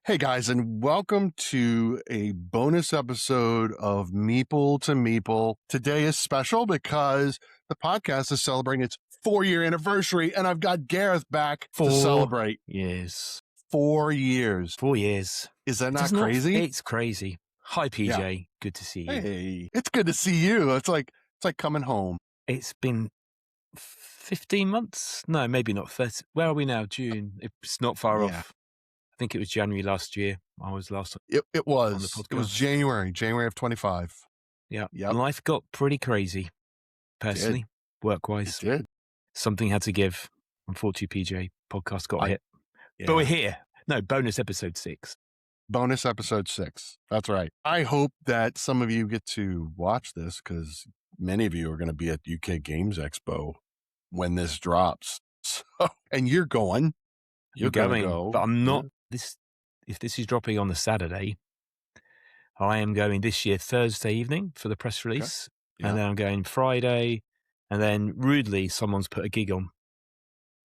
Hey guys, and welcome to a bonus episode of Meeple to Meeple. Today is special because the podcast is celebrating its 4-year anniversary, and I've got Gareth back to celebrate. 4 years. 4 years. 4 years. Is that not crazy? It's crazy. Hi, PJ. Yeah. Good to see you. Hey, it's good to see you. It's like coming home. It's been 15 months. No, maybe not 30. Where are we now? June. It's not far off. I think it was January last year. I was last. It was. It was January of 25. Yeah. Yep. Life got pretty crazy, personally, work-wise. It did. Something had to give. Unfortunately, PJ, podcast got hit. Yeah. But we're here. No, bonus episode 6. Bonus episode 6. That's right. I hope that some of you get to watch this because many of you are going to be at UK Games Expo when this drops. So, and you're going. You're going, but I'm not. If this is dropping on the Saturday, I am going this year Thursday evening for the press release, and then I'm going Friday, and then rudely someone's put a gig on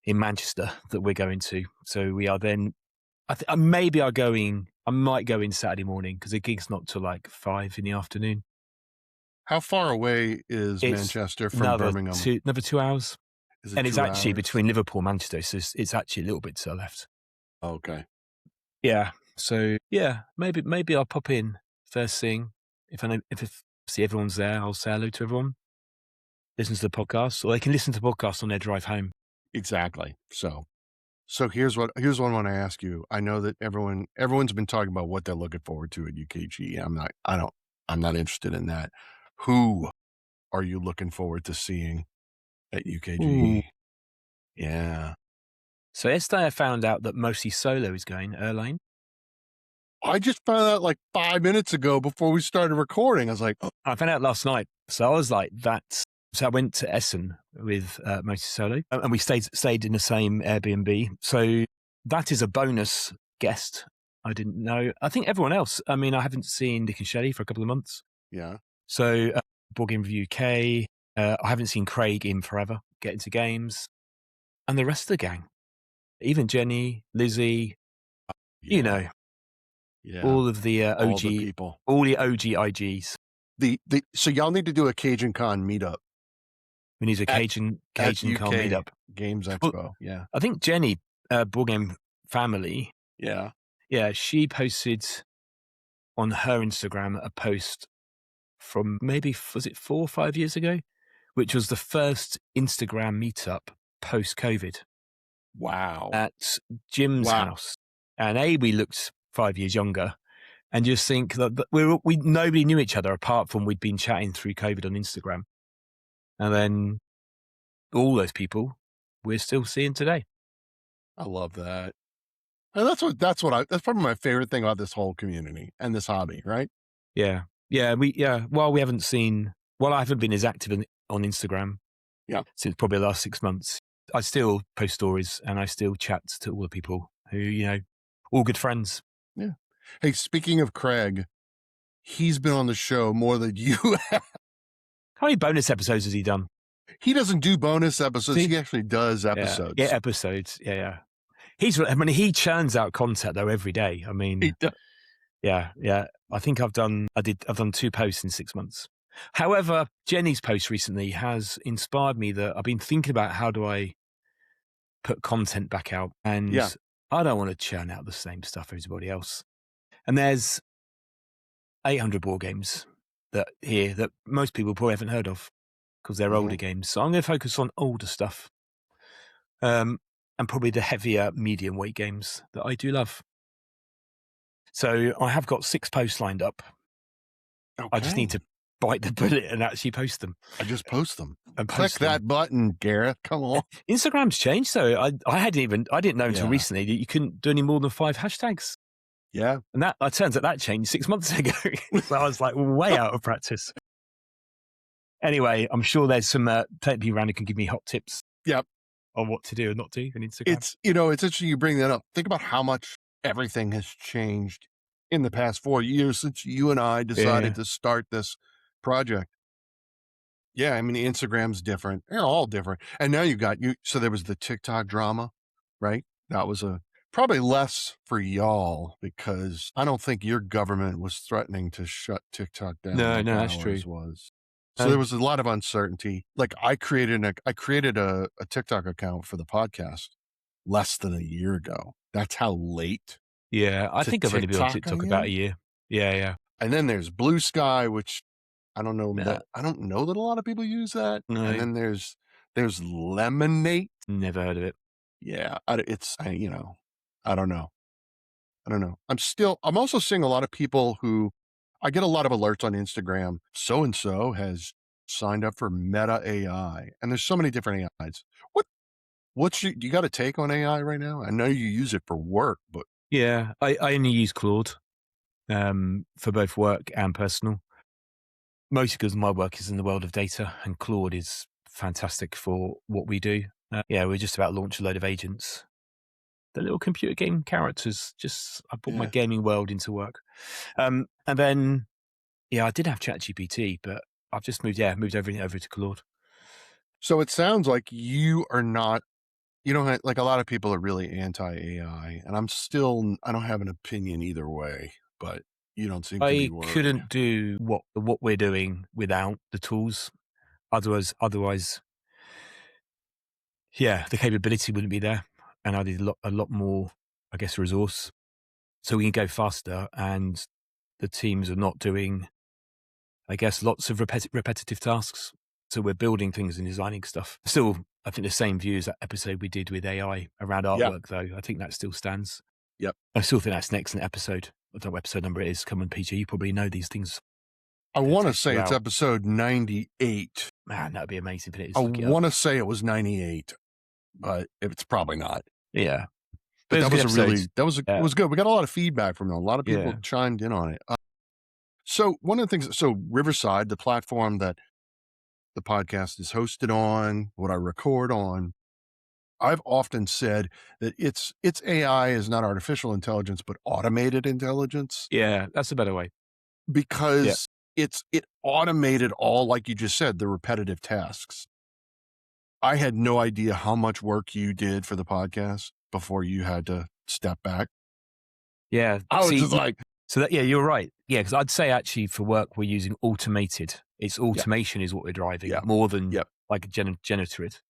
in Manchester that we're going to. So we are then. I might go in Saturday morning because the gig's not till like 5 in the afternoon. How far away is Manchester from Birmingham? Another 2 hours. And it's actually hours? Between Liverpool and Manchester, so it's actually a little bit to the left. Okay. Yeah. So yeah, maybe I'll pop in first thing. If I see everyone's there, I'll say hello to everyone. Listen to the podcast, or they can listen to the podcast on their drive home. Exactly. So here's what I want to ask you. I know that everyone's been talking about what they're looking forward to at UKG. I'm not interested in that. Who are you looking forward to seeing at UKG? Ooh. Yeah. So yesterday I found out that Mostly Solo is going, Erlane. I just found out like 5 minutes ago before we started recording. I was like, oh. I found out last night. So I was like, so I went to Essen with Mostly Solo, and we stayed in the same Airbnb. So that is a bonus guest. I didn't know. I think everyone else. I mean, I haven't seen Nick and Shelley for a couple of months. Yeah. So Board Game Review UK. I haven't seen Craig in forever. Get into games, and the rest of the gang, even Jenny, Lizzie, all of the OG all the people, all the OG IGs. So y'all need to do a Cajun Con meetup. We need a Cajun Con meetup. Games Expo. Yeah, I think Jenny, Board Game Family. Yeah, she posted on her Instagram a post from maybe, was it 4 or 5 years ago, which was the first Instagram meetup post-COVID. Wow. At Jim's house. And we looked 5 years younger, and just think that nobody knew each other apart from we'd been chatting through COVID on Instagram. And then all those people we're still seeing today. I love that. And that's probably my favorite thing about this whole community and this hobby, right? Yeah. Yeah. I haven't been as active on Instagram since probably the last 6 months. I still post stories and I still chat to all the people who, all good friends. Yeah. Hey, speaking of Craig, he's been on the show more than you have. How many bonus episodes has he done? He doesn't do bonus episodes. He actually does episodes. Yeah, episodes. Yeah. He churns out content though every day. I mean, he does. Yeah. I think I've done 2 posts in 6 months. However, Jenny's post recently has inspired me that I've been thinking about how do I put content back out, and I don't want to churn out the same stuff as everybody else. And there's 800 board games that most people probably haven't heard of because they're older games. So I'm going to focus on older stuff, and probably the heavier medium weight games that I do love. So I have got 6 posts lined up. Okay. I just need to bite the bullet and actually post them. I just post them. And click that button, Gareth. Come on. Instagram's changed, so I didn't know until recently that you couldn't do any more than 5 hashtags. Yeah. And that it turns out that changed 6 months ago. So I was like way out of practice. Anyway, I'm sure there's some people around who can give me hot tips. Yep. On what to do and not do on Instagram. It's interesting you bring that up. Think about how much everything has changed in the past 4 years since you and I decided to start this project. Yeah, I mean, Instagram's different. They're all different. And now so there was the TikTok drama, right? That was a probably less for y'all because I don't think your government was threatening to shut TikTok down No, like no, that's true. ours was. So there No. was a lot of uncertainty. Like I created a TikTok account for the podcast less than a year ago. That's how late Yeah, I to think I've only been on TikTok I TikTok about a am. year. Yeah, yeah. And then there's Blue Sky, which Nah, I don't know that a lot of people use that. And no, then there's Lemonade. never heard of it. Yeah, I don't know. I don't know. I'm also seeing a lot of people who I get a lot of alerts on Instagram. So and so has signed up for Meta AI, and there's so many different AIs. What you got a take on AI right now? I know you use it for work, but Yeah, I only use Claude for both work and personal. Mostly because my work is in the world of data, and Claude is fantastic for what we do. Yeah, we're just about to launch a load of agents. The little computer game characters. Just I brought my yeah. gaming world into work. And then yeah, I did have ChatGPT, but I've just moved everything over to Claude. So it sounds like you don't have, like a lot of people are really anti AI, and I don't have an opinion either way, but you don't seem to be I worried. couldn't do what we're doing without the tools. Otherwise, yeah, the capability wouldn't be there, and I need a lot more, I guess, resource so we can go faster. And the teams are not doing, I guess, lots of repetitive tasks. So we're building things and designing stuff. Still, I think the same view as that episode we did with AI around Yeah. artwork, though. I think that still stands. Yep. I still think that's an excellent episode. I don't know what episode number it is. Come on, PJ, you probably know these things. I It'll want to take say you it's out. episode 98. Man, that would be amazing if it I is. Look it up. want to say it was 98, but it's probably not. Yeah. But But it was a that good was a episode. really it Yeah. was good. We got a lot of feedback from them. A lot of people Yeah. chimed in on it. So one of the things, so Riverside, the platform that the podcast is hosted on, what I record on, I've often said that its AI is not artificial intelligence, but automated intelligence Yeah. That's a better way. Yeah. because it automated all, like you just said, the repetitive tasks. I had no idea how much work you did for the podcast before you had to step back. Yeah. I was just like, So that, yeah, you're right. Yeah. Because I'd say actually for work, we're using automated. It's yeah, automation is what we're driving yeah, more than yep, like generative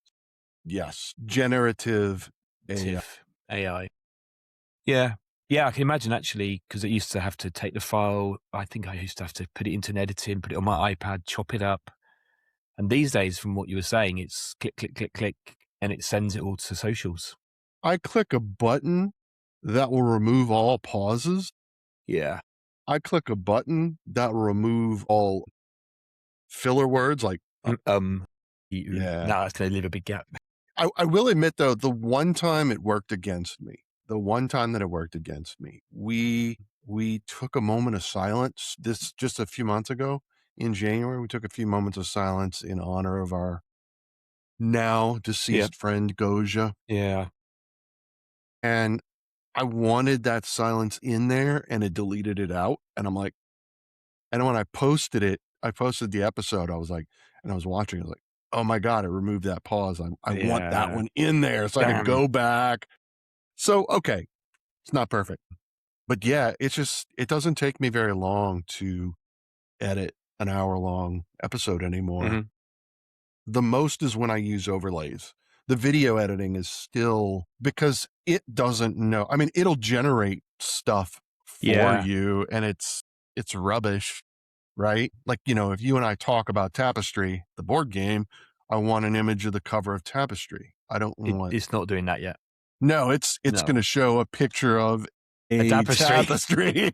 yes, generative AI. AI. Yeah. Yeah. I can imagine actually, because it used to have to take the file. I think I used to have to put it into an editing, put it on my iPad, chop it up. And these days, from what you were saying, it's click, click, click, click, and it sends it all to socials. I click a button that will remove all pauses. Yeah. I click a button that will remove all filler words like, yeah. Now that's going to leave a big gap. I will admit though, the one time it worked against me, the one time that it worked against me, we took a moment of silence. This just a few months ago in January, we took a few moments of silence in honor of our now Yeah. deceased friend Goja. Yeah. And I wanted that silence in there and it deleted it out. And I'm like, and when I posted the episode, I was like, and I was watching, I was like, oh my God, it removed that pause. I want that Yeah. one in there so I could Damn. go back. So, okay, it's not perfect. But yeah, it doesn't take me very long to edit an hour-long episode anymore. hmm The most is when I use overlays. The video editing is still because it doesn't know. I mean, it'll generate stuff for Yeah. you and it's rubbish, right? Like, if you and I talk about Tapestry, the board game, I want an image of the cover of Tapestry. I don't want It's not doing that yet. No, it's No. going to show a picture of A a tapestry. tapestry.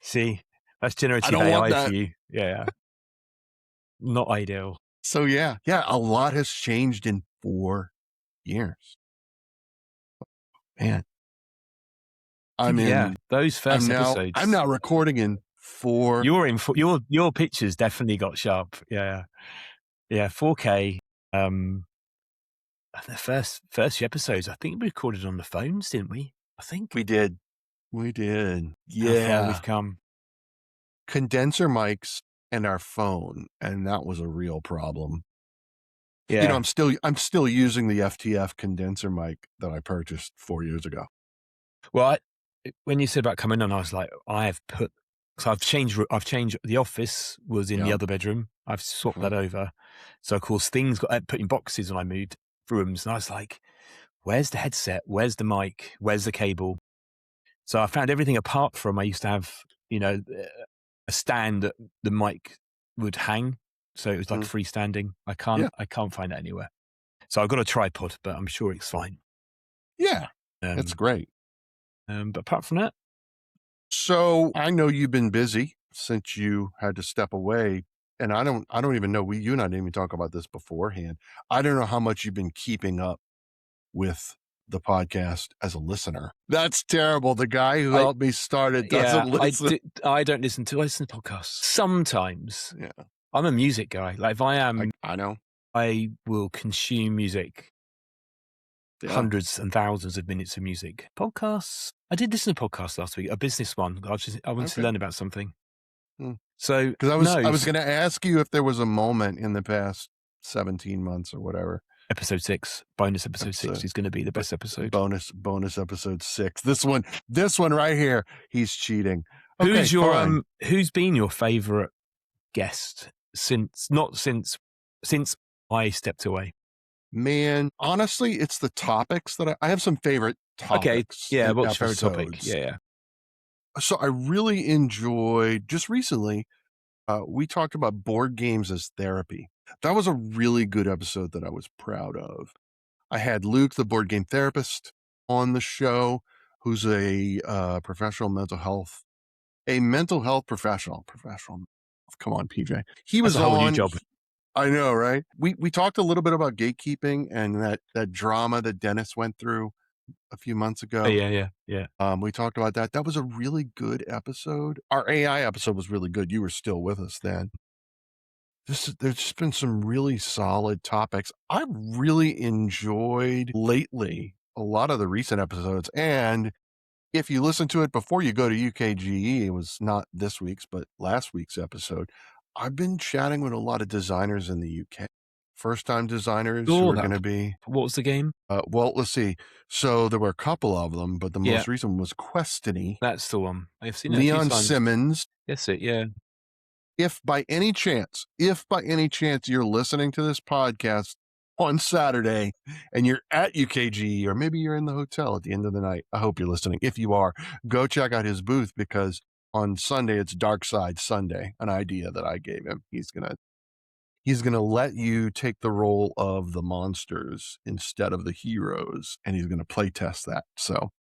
See, that's I generative don't want AI that. for you. Yeah. Not ideal. So yeah, a lot has changed in 4 years. Man, Yeah. Those first episodes. I'm now recording in 4. Your pictures definitely got sharp. Yeah. Yeah. 4K. The first few episodes, I think we recorded on the phones, didn't we? I think. We did. How far Yeah. we've come. Condenser mics and our phone, and that was a real problem. Yeah. I'm still using the FTF condenser mic that I purchased 4 years ago. Well, when you said about coming on, I was like, so I've changed. The office was in the Yeah. other bedroom. I've swapped Mhm. that over. So of course things got put in boxes when I moved rooms, and I was like, where's the headset? Where's the mic? Where's the cable? So I found everything apart from I used to have, a stand that the mic would hang. So it was like Mhm. freestanding. Yeah. I can't find that anywhere. So I've got a tripod, but I'm sure it's fine. Yeah. It's Um, great. but apart from that, So I know you've been busy since you had to step away. And I don't even know, you and I didn't even talk about this beforehand. I don't know how much you've been keeping up with the podcast as a listener. That's terrible. The guy who I helped me start it doesn't listen. I don't listen to podcasts. Sometimes Yeah. I'm a music guy. Like if I am, I know. I will consume music, Yeah. hundreds and thousands of minutes of music. Podcasts. I did listen to a podcast last week, a business one. I wanted to Okay. learn about something. Hmm. So Because no, I was going to ask you if there was a moment in the past 17 months or whatever. episode 6, bonus episode 6 Episode, is going to be the best episode. bonus episode 6. This one right here. He's cheating. Okay, fine. Who's been your favorite guest since I stepped away? Man, honestly, it's the topics that I have some favorite Okay, topics yeah. and What's your favorite topic? episodes. Yeah. So I really enjoyed just recently. We talked about board games as therapy. That was a really good episode that I was proud of. I had Luke, the board game therapist, on the show, who's a mental health professional. Professional. Come on, PJ. He That's was a whole new on. job. I know, right? We talked a little bit about gatekeeping and that drama that Dennis went through a few months Oh, ago. yeah. We talked about that. That was a really good episode. Our AI episode was really good. You were still with us then. There's just been some really solid topics. I've really enjoyed lately a lot of the recent episodes. And if you listen to it before you go to UKGE, it was not this week's, but last week's episode. I've been chatting with a lot of designers in the UK, first time designers who Saw are going that. to be, What was the game? well, let's see. So there were a couple of them, but the Yeah, most recent was Questiny, that's the one. I've seen it a few Leon times. Simmons. That's it. Yeah. If by any chance you're listening to this podcast on Saturday and you're at UKG, or maybe you're in the hotel at the end of the night, I hope you're listening. If you are, go check out his booth, because on Sunday it's Dark Side Sunday, an idea that I gave him. He's gonna let you take the role of the monsters instead of the heroes, and he's gonna play test that. So,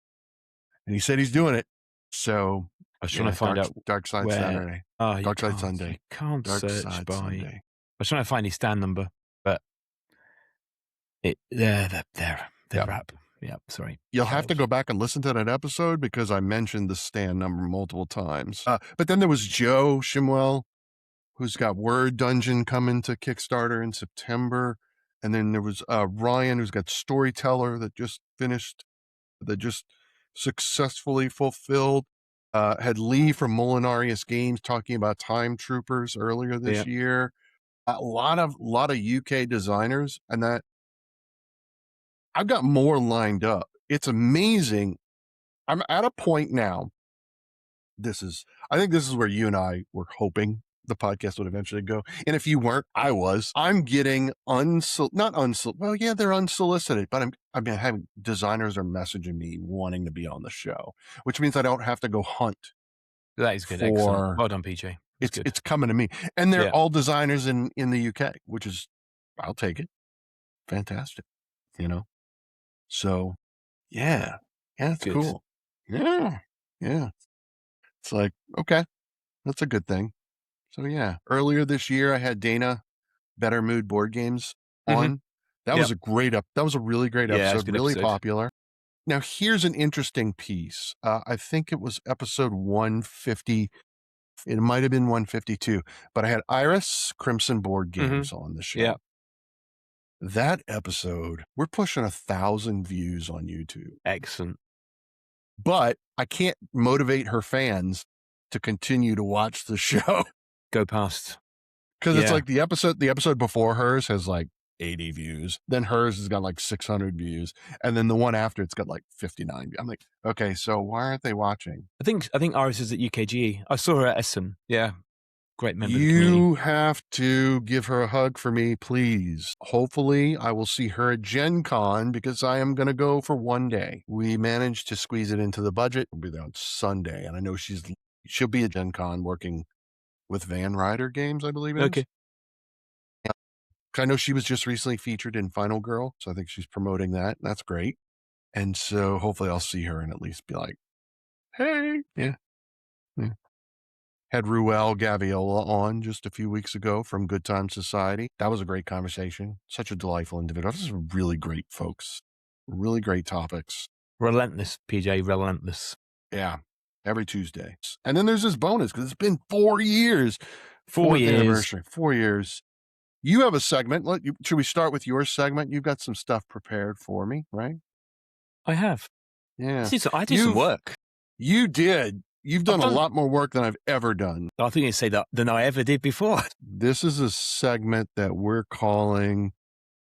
and he said he's doing it. So I was trying to find out Dark Side where. Saturday. Oh, you Dark Side can't. Sunday. You can't Dark search Side by. Sunday. I was trying to find his stand number, but they're Yep. rap. Yeah, sorry. You'll have to go back and listen to that episode because I mentioned the stand number multiple times. But then there was Joe Shimwell, who's got Word Dungeon coming to Kickstarter in September. And then there was Ryan, who's got Storyteller that just finished, that just successfully fulfilled. Had Lee from Molinarius Games talking about Time Troopers earlier this year. A lot of UK designers, and that I've got more lined up. It's amazing. I'm at a point now. I think this is where you and I were hoping the podcast would eventually go. And if you weren't, I was. I'm getting well, yeah, they're unsolicited, but I've been having designers are messaging me wanting to be on the show, which means I don't have to go hunt. That is good. Excellent. Well done, PJ. It's coming to me. And they're all designers in the UK, which is, I'll take it. Fantastic. So yeah, it's good. cool. Yeah. It's like, okay, that's a good thing. So yeah, earlier this year I had Dana, Better Mood Board Games, on. That was a really great episode, really popular. Now here's an interesting piece. I think it was episode 150. It might have been 152, but I had Iris Crimson Board Games on the show. Yeah. That episode, we're pushing 1,000 views on YouTube. Excellent. But I can't motivate her fans to continue to watch the show. Go past. Because it's like the episode before hers has like 80 views. Then hers has got like 600 views. And then the one after it's got like 59. I'm like, okay, so why aren't they watching? I think Iris is at UKGE. I saw her at Essen. Yeah. Great member of the community. You have to give her a hug for me, please. Hopefully, I will see her at Gen Con because I am going to go for one day. We managed to squeeze it into the budget. We'll be there on Sunday. And I know she'll be at Gen Con working with Van Ryder Games, I believe it is. Okay. I know she was just recently featured in Final Girl, so I think she's promoting that. That's great. And so hopefully I'll see her and at least be like, hey, yeah. Had Ruel Gaviola on just a few weeks ago from Good Time Society. That was a great conversation. Such a delightful individual. This is really great folks. Really great topics. Relentless, PJ, relentless. Yeah. Every Tuesday. And then there's this bonus because it's been 4 years. 4 years. Anniversary. 4 years. You have a segment. Should we start with your segment? You've got some stuff prepared for me, right? I have. Yeah. I did some work. You did. You've done a lot more work than I've ever done. I think you'd say that than I ever did before. This is a segment that we're calling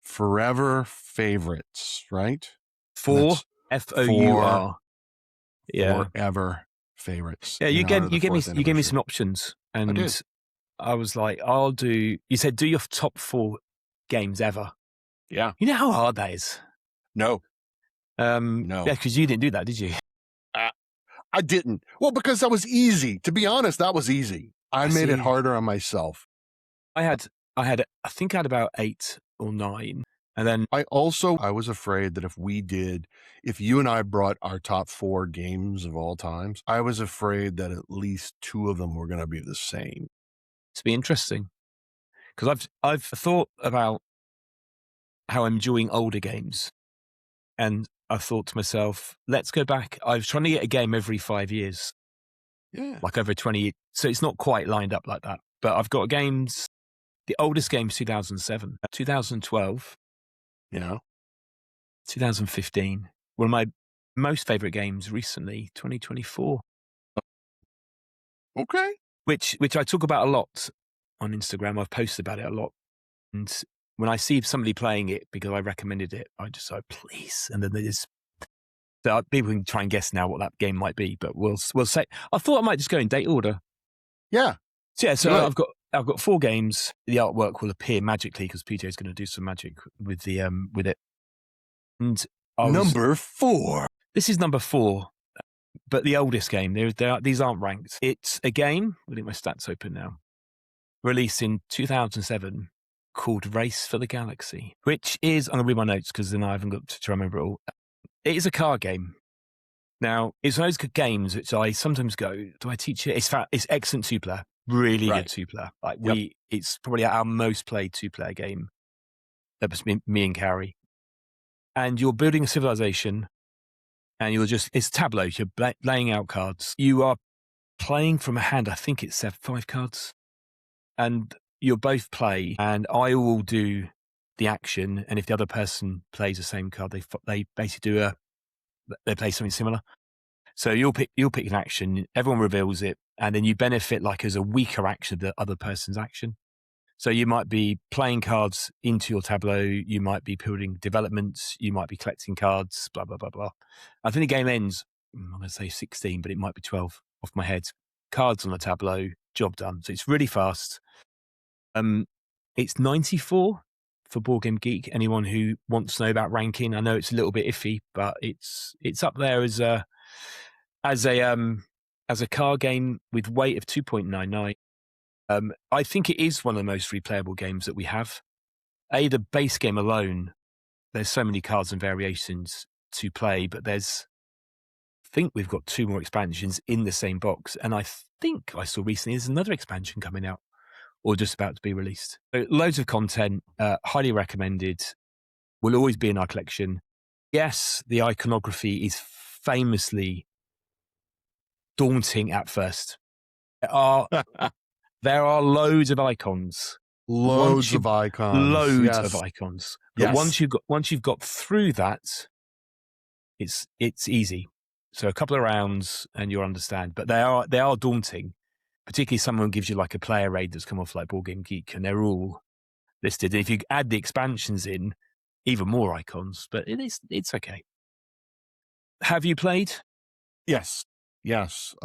Forever Favorites, right? Four F-O-U-R. Yeah. Forever Favorites. Yeah, you gave me some options, and I was like, you said do your top 4 games ever. Yeah. You know how hard that is? No. No. Yeah, because you didn't do that, did you? I didn't. Well, because that was easy. To be honest, that was easy. I made it harder on myself. I think I had about 8 or 9. And then I was afraid that if you and I brought our top 4 games of all times, I was afraid that at least 2 of them were going to be the same. It's be interesting because I've thought about how I'm enjoying older games, and I thought to myself, let's go back. I was trying to get a game every 5 years. Yeah. Like over 20. So it's not quite lined up like that. But I've got games. The oldest game's 2007, 2012. Yeah. 2015. One of my most favorite games recently, 2024. Okay. Which I talk about a lot on Instagram. I've posted about it a lot. And when I see somebody playing it because I recommended it, I just say, please. And then people can try and guess now what that game might be, but we'll say, I thought I might just go in date order. Yeah. So I've got 4 games. The artwork will appear magically because PJ is going to do some magic with it. And number 4. This is number 4, but the oldest game. These aren't ranked. It's a game. I'll get my stats open now. Released in 2007, called Race for the Galaxy, which is, I'm going to read my notes because then I haven't got to remember it all. It is a card game. Now, it's one of those games which I sometimes go, do I teach it? It's excellent 2-player, really good 2-player. It's probably our most played 2-player game. That was me and Carrie. And you're building a civilization, and it's tableaus. You're laying out cards. You are playing from a hand. I think it's 5 cards, and you'll both play, and I will do the action. And if the other person plays the same card, they basically they play something similar. So you'll pick an action. Everyone reveals it, and then you benefit like as a weaker action the other person's action. So you might be playing cards into your tableau. You might be building developments. You might be collecting cards. Blah blah blah blah. I think the game ends. I'm going to say 16, but it might be 12 off my head. Cards on the tableau. Job done. So it's really fast. It's 94 for Board Game Geek. Anyone who wants to know about ranking, I know it's a little bit iffy, but it's up there as a card game with weight of 2.99. I think it is one of the most replayable games that we have. The base game alone, there's so many cards and variations to play, but I think we've got 2 more expansions in the same box. And I think I saw recently there's another expansion coming out or just about to be released. So loads of content, highly recommended, will always be in our collection. Yes, the iconography is famously daunting at first. There are loads of icons. Loads of icons. But once you've got through that, it's easy. So a couple of rounds and you'll understand. But they are daunting. Particularly someone gives you like a player raid that's come off like Board Game Geek, and they're all listed. And if you add the expansions in, even more icons. But it's okay. Have you played? Yes. Yes.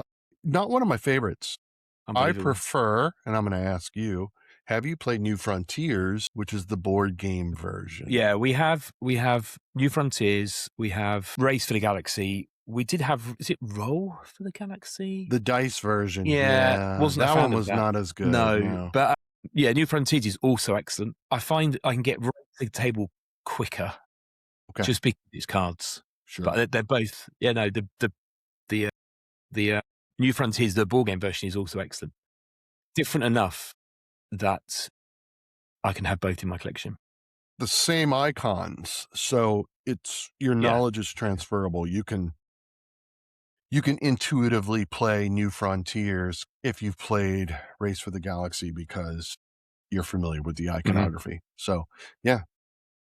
Not one of my favorites. I Unbelievable. prefer, and I'm going to ask you, have you played New Frontiers, which is the board game version? Yeah, we have New Frontiers, we have Race for the Galaxy. We did have, is it Roll for the Galaxy? The dice version. Yeah, Yeah. wasn't a That fan one of was that. not as good. No, No. but yeah, New Frontiers is also excellent. I find I can get right to the table quicker Okay. just because it's cards. Sure. But they're both, yeah, no, the New Frontiers, the board game version is also excellent. Different enough that I can have both in my collection. The same icons. So it's your Yeah. knowledge is transferable. You can intuitively play New Frontiers if you've played Race for the Galaxy because you're familiar with the iconography. So yeah,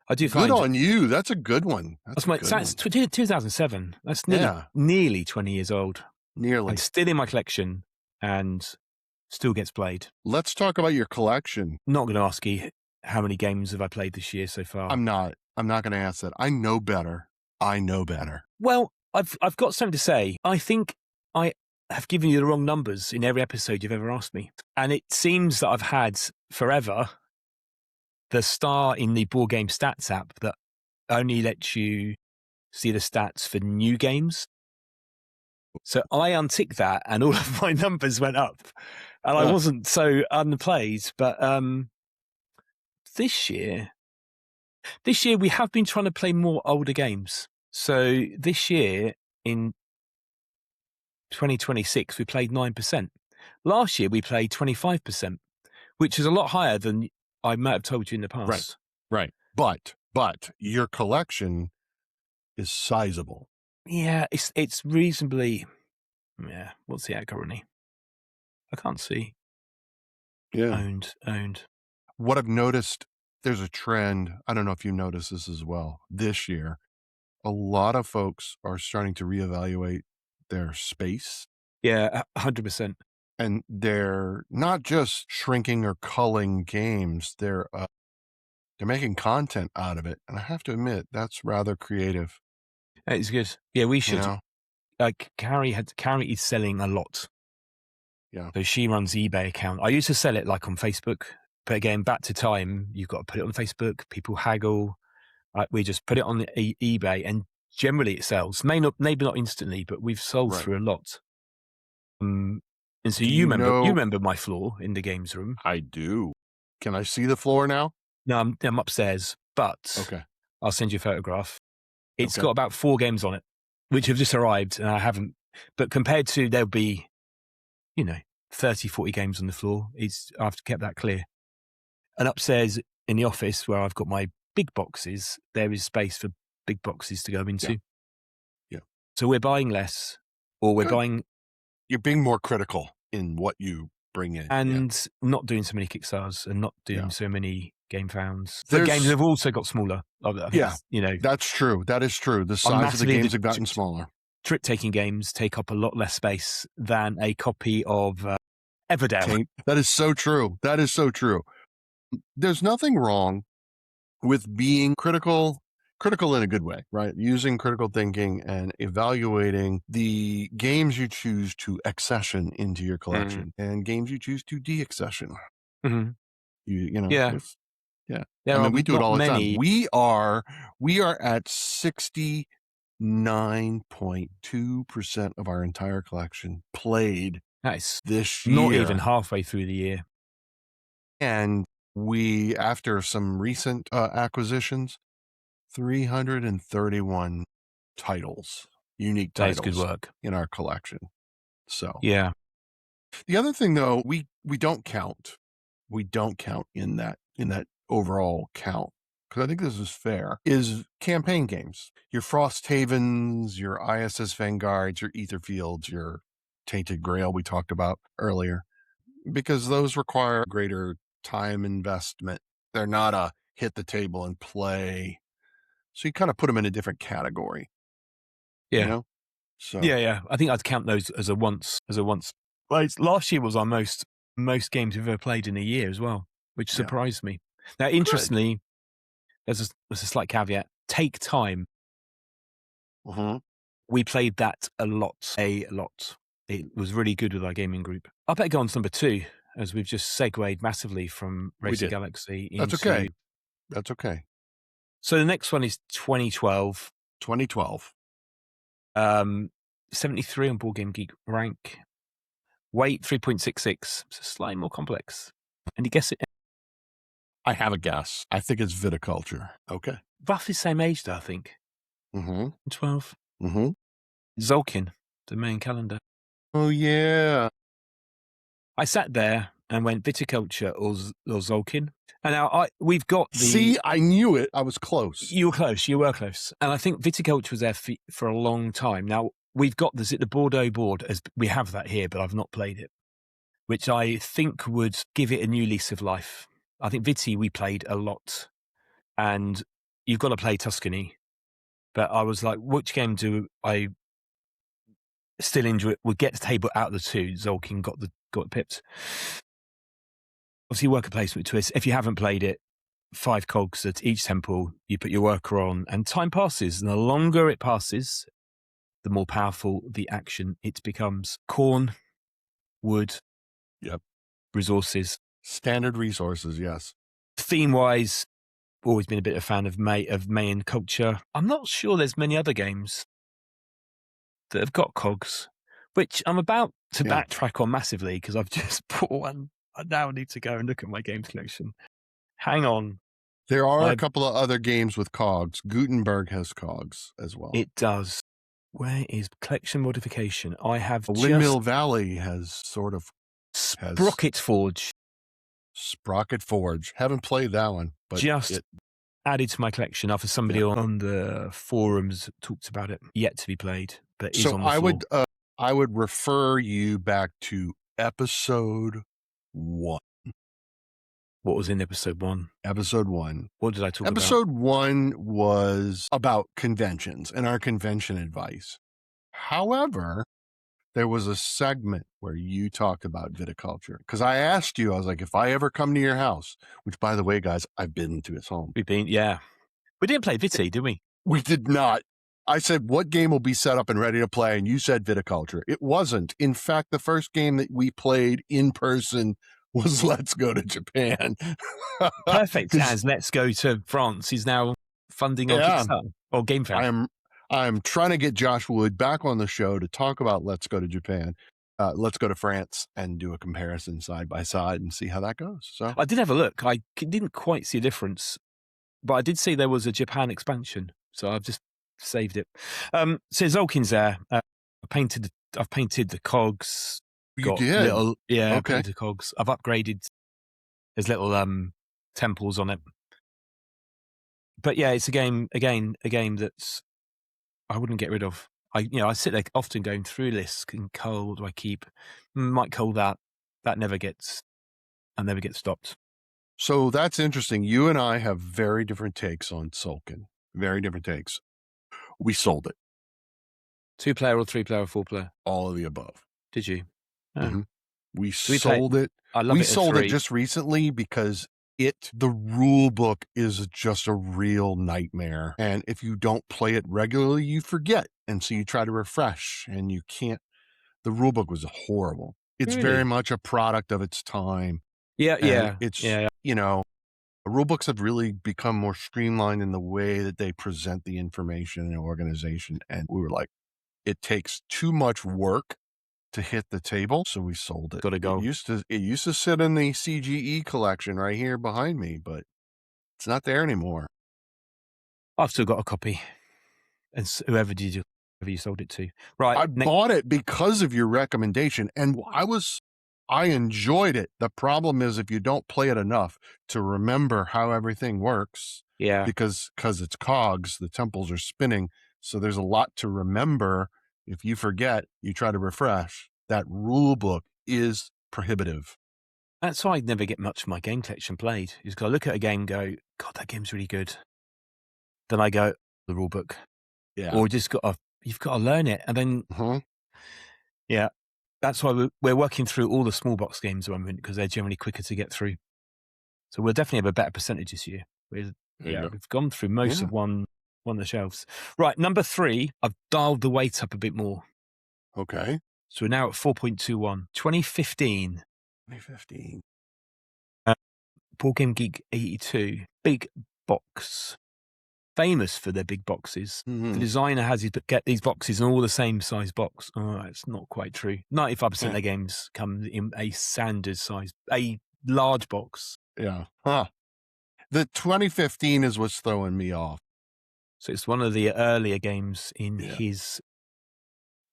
I do good find on you. That's a good one. That's a good that's one. 2007. That's Yeah, nearly 20 years old nearly. and still in my collection and still gets played. Let's talk about your collection. Not going to ask you how many games have I played this year so far. I'm not going to ask that. I know better. Well, I've got something to say. I think I have given you the wrong numbers in every episode you've ever asked me. And it seems that I've had forever the star in the board game stats app that only lets you see the stats for new games. So I unticked that and all of my numbers went up. And I wasn't so unplayed. But this year we have been trying to play more older games. So this year in 2026, we played 9%. Last year, we played 25%, which is a lot higher than I might have told you in the past. Right. But your collection is sizable. Yeah, it's reasonably. Yeah, what's the at currently? I can't see. Yeah. Owned. What I've noticed, there's a trend. I don't know if you notice this as well. This year, a lot of folks are starting to reevaluate their space. Yeah, 100%. And they're not just shrinking or culling games. They're making content out of it. And I have to admit, that's rather creative. It's good. Yeah, we should. You know? Carrie is selling a lot. Yeah. So she runs eBay account. I used to sell it like on Facebook, but again, back to time, you've got to put it on Facebook. People haggle. We just put it on the eBay, and generally it sells. Maybe not instantly, but we've sold through a lot. And so you remember my floor in the games room. I do. Can I see the floor now? No, I'm upstairs, but Okay. I'll send you a photograph. It's got about 4 games on it, which have just arrived, and I haven't. But compared to there'll be, 30, 40 games on the floor. I've kept that clear. And upstairs in the office where I've got my big boxes, there is space for big boxes to go into. Yeah. So we're buying less, or we're buying. You're being more critical in what you bring in. And not doing so many Kickstarters and not doing so many game founds. The There's- games have also got smaller. That's true. That is true. The size of the games have gotten smaller. Trick-taking games take up a lot less space than a copy of Everdell. That is so true. That is so true. There's nothing wrong with being critical in a good way, right? Using critical thinking and evaluating the games you choose to accession into your collection and games you choose to deaccession. Mm-hmm. Yeah. I mean, we do it all the time. We are at 69.2% of our entire collection played this year. Not even halfway through the year. And we, after some recent acquisitions, 331 titles, unique titles. That's good work. In our collection. So yeah. The other thing, though, we don't count. We don't count in that overall count, because I think this is fair, is campaign games. Your Frosthavens, your ISS Vanguards, your Aetherfields, your Tainted Grail we talked about earlier, because those require greater time investment. They're not a hit the table and play. So you kind of put them in a different category. Yeah. So Yeah. I think I'd count those as a once. Well, last year was our most games we've ever played in a year as well, which surprised me. Now, Good. interestingly, there's a slight caveat. Take Time. Mhm. We played that a lot. It was really good with our gaming group. I better go on to number 2, as we've just segued massively from We Race to did. Galaxy That's okay. into. That's okay. So the next one is 2012. 2012. 73 on Board Game Geek rank. Weight 3.66. So slightly more complex. And you guess it? I have a guess. I think it's viticulture. Okay. Roughly same age, though, I think. Mhm. 12. Mhm. Zolkin, the main calendar. Oh, yeah. I sat there and went viticulture or Zolkin. And now we've got the. See, I knew it. I was close. You were close. You were close. And I think viticulture was there for a long time. Now we've got the Bordeaux board, as we have that here, but I've not played it, which I think would give it a new lease of life. I think Viti we played a lot, and you've got to play Tuscany. But I was like, which game do I still enjoy? Would get the table out of the two. Zolkin got pipped. Obviously, worker placement twist. If you haven't played it, 5 cogs at each temple. You put your worker on, and time passes. And the longer it passes, the more powerful the action it becomes. Corn, wood, Yep. resources. Standard resources, yes. Theme-wise, always been a bit of a fan of Mayan culture. I'm not sure there's many other games that have got cogs, which I'm about to backtrack on massively because I've just bought one. I now need to go and look at my games collection. Hang on. There are a couple of other games with cogs. Gutenberg has cogs as well. It does. Where is collection modification? I have Windmill Valley has sort of Sprocket Forge. Sprocket Forge. Haven't played that one, but Just added to my collection after somebody on the forums talked about it. Yet to be played, but is on the floor. I would refer you back to episode 1. What was in episode 1? Episode 1. What did I talk about? Episode 1 was about conventions and our convention advice. However, there was a segment where you talked about viticulture. Because I asked you, I was like, if I ever come to your house, which by the way, guys, I've been to his home. We've been, yeah. We didn't play Viti, did we? We did not. I said, what game will be set up and ready to play? And you said viticulture. It wasn't. In fact, the first game that we played in person was Let's Go to Japan. Perfect, as Let's Go to France is now funding on Kickstarter or Game Fair. I'm trying to get Josh Wood back on the show to talk about Let's Go to Japan. Let's go to France and do a comparison side by side and see how that goes. So I did have a look. I didn't quite see a difference, but I did see there was a Japan expansion, so I've just saved it. So Zolkin's there. I've painted the cogs. You did? Little, yeah, Okay. I painted the cogs. I've upgraded. There's little temples on it. But yeah, it's a game that's I wouldn't get rid of. I sit there often going through lists and cull, what do I keep? Might cull that. That never gets stopped. So that's interesting. You and I have very different takes on Sulkin. Very different takes. We sold it. 2-player or 3-player or 4-player? All of the above. Did you? Oh. Mm-hmm. We sold it. I love it. We sold it just recently because the rule book is just a real nightmare. And if you don't play it regularly, you forget. And so you try to refresh and you can't. The rule book was horrible. It's very much a product of its time. Yeah. It's, the rule books have really become more streamlined in the way that they present the information and organization. And we were like, it takes too much work to hit the table, so we sold it. Gotta go. It used to sit in the CGE collection right here behind me, but it's not there anymore. I've still got a copy, and whoever you sold it to, right? I bought it because of your recommendation, and I enjoyed it. The problem is if you don't play it enough to remember how everything works, because it's cogs, the temples are spinning, so there's a lot to remember. If you forget, you try to refresh. That rule book is prohibitive. That's why I never get much of my game collection played. You just got to look at a game and go, God, that game's really good. Then I go, the rule book. Yeah. Or you've got to learn it. And then, yeah, that's why we're working through all the small box games at the moment because they're generally quicker to get through. So we'll definitely have a better percentage this year. There you go. We've gone through most Yeah. of one of the shelves. Right, number 3, I've dialed the weight up a bit more. Okay. So we're now at 4.21. 2015. 2015. Board Game Geek 82. Big box. Famous for their big boxes. Mhm. The designer has get these boxes in all the same size box. Oh, it's not quite true. 95% of their games come in a standard size, a large box. Yeah. Huh. The 2015 is what's throwing me off. So it's one of the earlier games in Yeah. his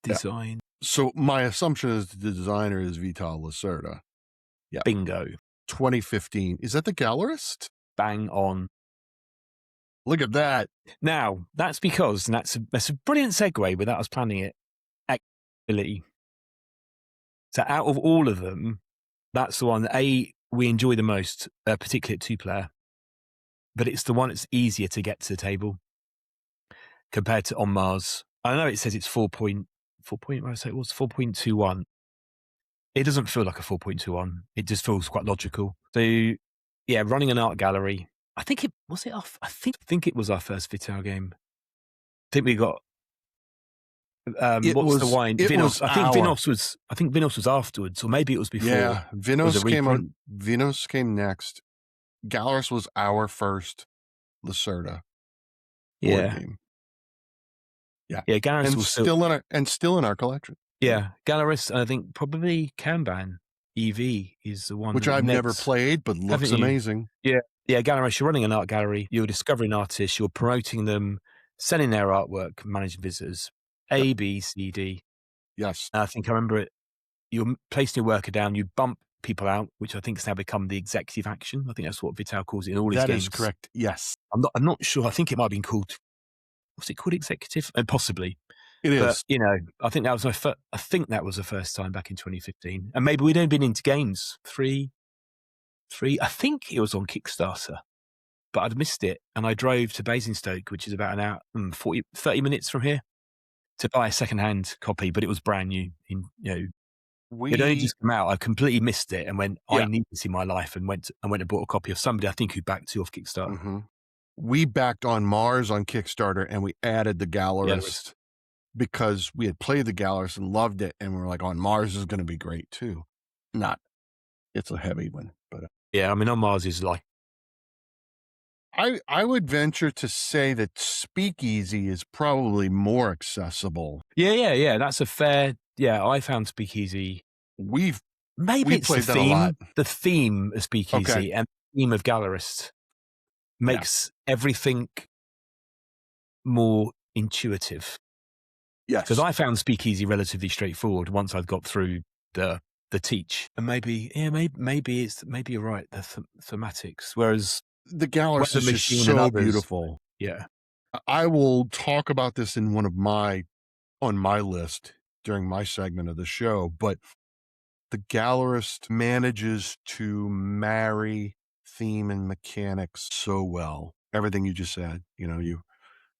design. So my assumption is the designer is Vital Lacerda. Yeah. Bingo. 2015. Is that the Gallerist? Bang on. Look at that. Now, that's because, and that's a brilliant segue without us planning it, accessibility. So out of all of them, that's the one that, we enjoy the most, particularly at 2-player. But it's the one that's easier to get to the table compared to On Mars. I know it says it's 4.21. It doesn't feel like a 4.21. It just feels quite logical. So, yeah, running an art gallery. I think it was I think it was our first Vital game. I think we got what's the wine? Vinos. I think Vinos was afterwards, or maybe it was before. Yeah, Vinos came next. Gallerist was our first Lacerda board game. Yeah, Gallerist was still in our collection. Yeah, Gallerist, and I think probably Kanban EV is the one which I've never played, but looks amazing. Yeah, Gallerist. You're running an art gallery. You're discovering artists. You're promoting them, selling their artwork, managing visitors. A, B, C, D. Yes, I think I remember it. You're placing your worker down. You bump people out, which I think has now become the executive action. I think that's what Vital calls it in all his games. That is correct. Yes, I'm not sure. I think it might have been called. Was it called executive? Possibly. It is. But, I think that was that was the first time back in 2015. And maybe we'd only been into games three. I think it was on Kickstarter, but I'd missed it. And I drove to Basingstoke, which is about an hour, 30 minutes from here, to buy a second-hand copy, but it was brand new. It only just come out. I completely missed it and went, I need this in my life, and went and bought a copy of somebody I think who backed you off Kickstarter. Mm-hmm. We backed On Mars on Kickstarter, and we added the Gallerist. Because we had played the Gallerist and loved it, and we were like, On Mars is going to be great too. It's a heavy one, but On Mars is like. I would venture to say that Speakeasy is probably more accessible. Yeah. That's a fair. Yeah, I found Speakeasy. We've it's played the that theme. a lot. The theme of Speakeasy and the theme of Gallerist makes everything more intuitive. Yes, because I found Speakeasy relatively straightforward once I'd got through the teach, and maybe you're right. The thematics, whereas the Gallerist is just so beautiful. Yeah, I will talk about this in on my list during my segment of the show, but the Gallerist manages to marry theme and mechanics so well. Everything you just said, you're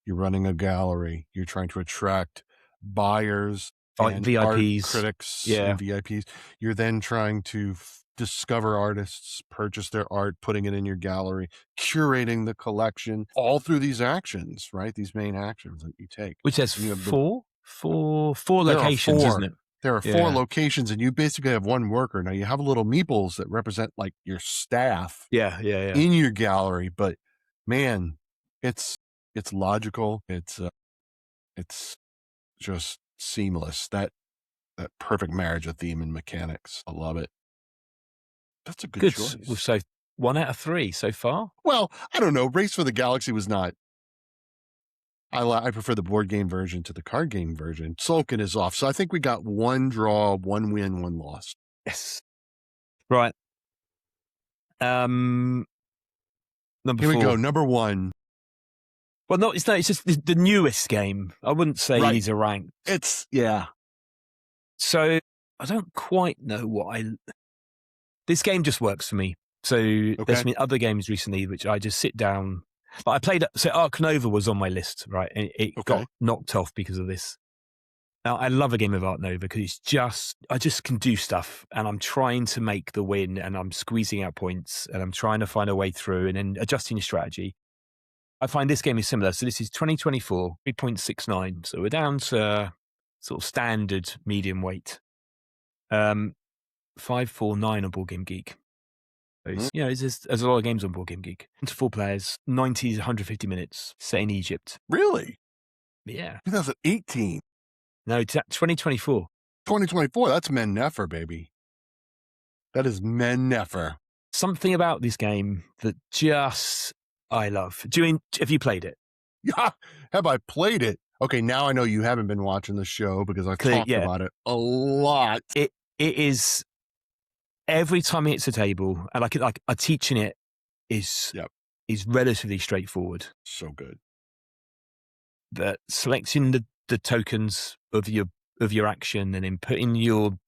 running a gallery, you're trying to attract buyers and VIPs, art critics and VIPs. You're then trying to discover artists, purchase their art, putting it in your gallery, curating the collection, all through these actions, right? These main actions that you take. Which has four locations, isn't it? There are 4 locations, and you basically have one worker. Now you have little meeples that represent like your staff. Yeah. In your gallery, but man, it's logical. It's just seamless. That perfect marriage of theme and mechanics. I love it. That's a good choice. So 1 out of 3 so far. Well, I don't know. Race for the Galaxy was not. I prefer the board game version to the card game version. Tzolk'in is off. So I think we got 1 draw, 1 win, 1 loss. Yes. Right. Number 4. Here we go. Number 1. Well, no, it's just the newest game. I wouldn't say these are ranked. So I don't quite know this game just works for me. So there's been other games recently which I just sit down. Like I played, so Ark Nova was on my list, right? And it got knocked off because of this. Now, I love a game of Art Nova because I just can do stuff and I'm trying to make the win and I'm squeezing out points and I'm trying to find a way through and then adjusting your strategy. I find this game is similar. So this is 2024, 3.69. So we're down to sort of standard medium weight. 549 on Board Game Geek. So Mhm. there's a lot of games on Board Game Geek. 1 to 4 players, 90 to 150 minutes, set in Egypt. Really? Yeah. 2018. No, 2024. 2024, that's Menaph, baby. That is Menaph. Something about this game that just I love. Have you played it? Yeah. Have I played it? Okay, now I know you haven't been watching the show because I talked Yeah. about it a lot. It is every time it hits a table, and like teaching it is Yep. is relatively straightforward. So good. That selecting the tokens of your action and then putting your